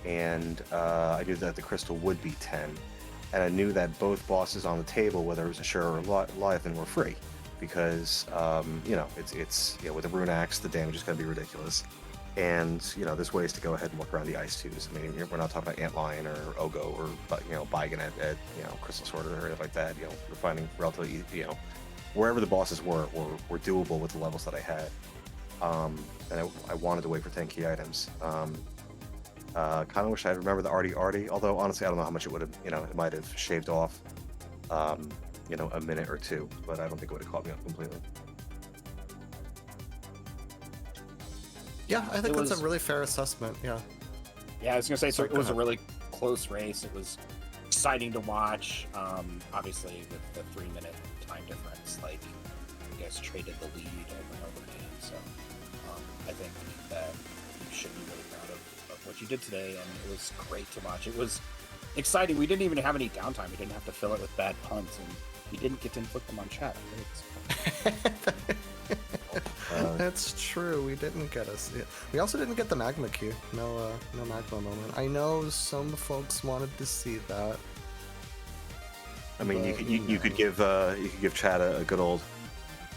knew that the crystal would be 10. And I knew that both bosses on the table, whether it was a Shura or Leviathan, were free. Because, it's with the rune axe, the damage is going to be ridiculous. And, there's ways to go ahead and work around the ice twos. I mean, we're not talking about Antlion or Ogo or, Baigan at Crystal Sword or anything like that. We're finding relatively, wherever the bosses were doable with the levels that I had. And I wanted to wait for 10 key items. Kind of wish I had remembered the Artie, although honestly, I don't know how much it would have, it might have shaved off, a minute or two, but I don't think it would have caught me up completely. Yeah, I think that's a really fair assessment. Yeah. Yeah, I was gonna say, so it was a really close race. It was exciting to watch. Obviously, with the 3-minute time difference, like you guys traded the lead over and over again. So I think that you should be really proud of what you did today, and it was great to watch. It was exciting. We didn't even have any downtime. We didn't have to fill it with bad punts, and we didn't get to inflict them on chat. That's true. We didn't get us. We also didn't get the magma key. No magma moment. I know some folks wanted to see that. I mean, you could give Chad a good old.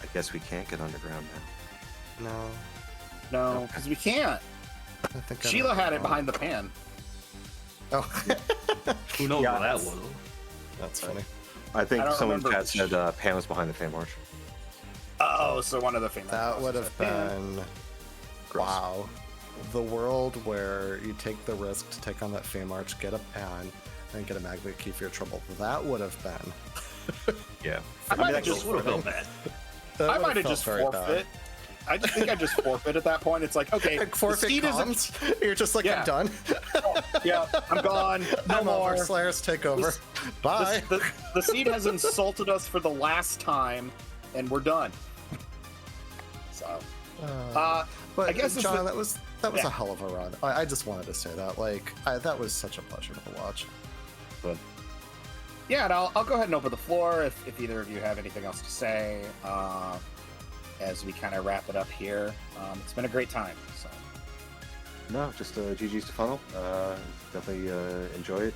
I guess we can't get underground now. No, because we can't. I think Sheila had it behind the pan. Oh, Who knows what that was? that's funny. I think I don't someone in remember chat said Pam was behind the fan march. Oh, so one of the famous. That would have been Gross. wow. The world where you take the risk to take on that Fame Arch, get a pan, and get a magma key for your trouble. That would have been. Yeah. I might have Just just would have felt bad. I might have just forfeit. I just think I just forfeit at that point. It's like, okay, Like forfeit the seed comms? You're just like, Yeah. I'm done. yeah, I'm gone. No I'm more. over. Slayers, take over. Bye. The seed has insulted us for the last time, and we're done. So, But I guess it's John, the- that was Yeah. a hell of a run. I just wanted to say that. Like, that was such a pleasure to watch. But yeah, and I'll go ahead and open the floor if either of you have anything else to say as we kind of wrap it up here. It's been a great time. So. no, just GG's to Funnel. Definitely enjoy it.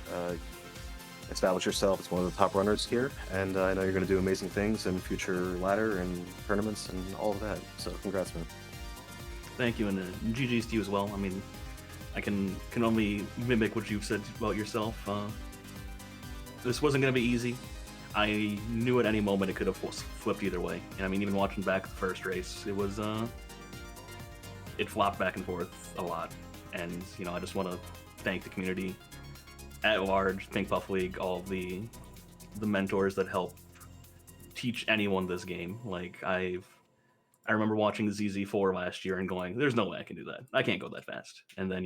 Establish yourself as one of the top runners here, and I know you're going to do amazing things in future ladder and tournaments and all of that. So congrats, man. Thank you, and GG's to you as well. I mean, I can only mimic what you've said about yourself. This wasn't going to be easy. I knew at any moment it could have flipped either way. And I mean, even watching back the first race, it was it flopped back and forth a lot. And I just want to thank the community at large, thank Buff League, all of the mentors that help teach anyone this game. Like I remember watching ZZ4 last year and going, "There's no way I can do that. I can't go that fast." And then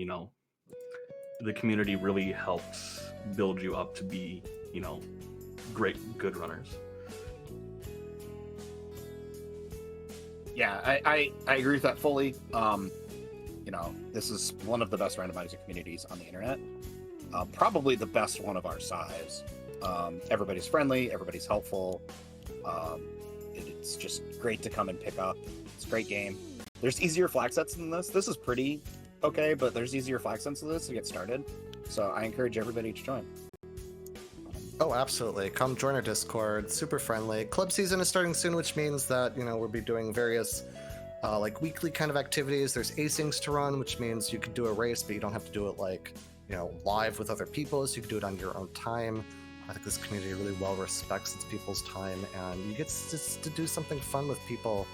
the community really helps build you up to be good runners. Yeah, I agree with that fully. This is one of the best randomizer communities on the internet. Probably the best one of our size. Everybody's friendly, everybody's helpful. It's just great to come and pick up. It's a great game. There's easier flag sets than this. This is pretty okay, but there's easier flag sets than this to get started. So I encourage everybody to join. Oh, absolutely. Come join our Discord. Super friendly. Club season is starting soon, which means that, we'll be doing various weekly kind of activities. There's asyncs to run, which means you can do a race, but you don't have to do it live with other people, so you can do it on your own time. I think this community really well respects its people's time, and you get to do something fun with people,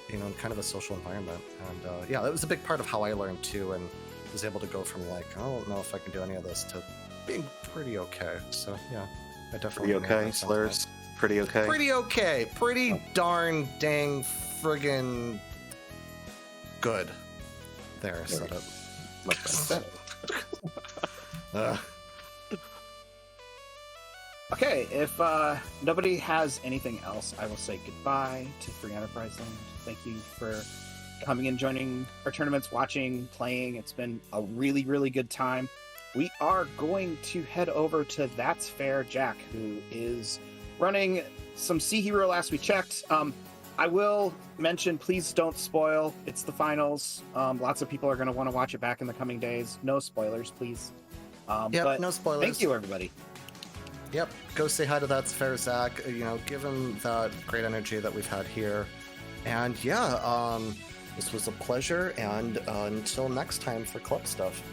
in kind of a social environment. And that was a big part of how I learned too, and was able to go from I don't know if I can do any of this to being pretty okay. So yeah, I definitely Pretty okay, Slayers? Pretty okay? Pretty okay. Pretty darn dang friggin' good. There, I said it. Much better. Okay, if nobody has anything else, I will say goodbye to Free Enterprise Land. Thank you for coming and joining our tournaments, watching, playing. It's been a really, really good time. we are going to head over to That's Fair Jack, who is running some Sea Hero last we checked. I will mention, please don't spoil. It's the finals. Lots of people are going to want to watch it back in the coming days. No spoilers, please. Yep, but no spoilers. Thank you, everybody. Yep, go say hi to That's Fair Zach. You know, give him that great energy that we've had here. And yeah, this was a pleasure, and until next time for club stuff.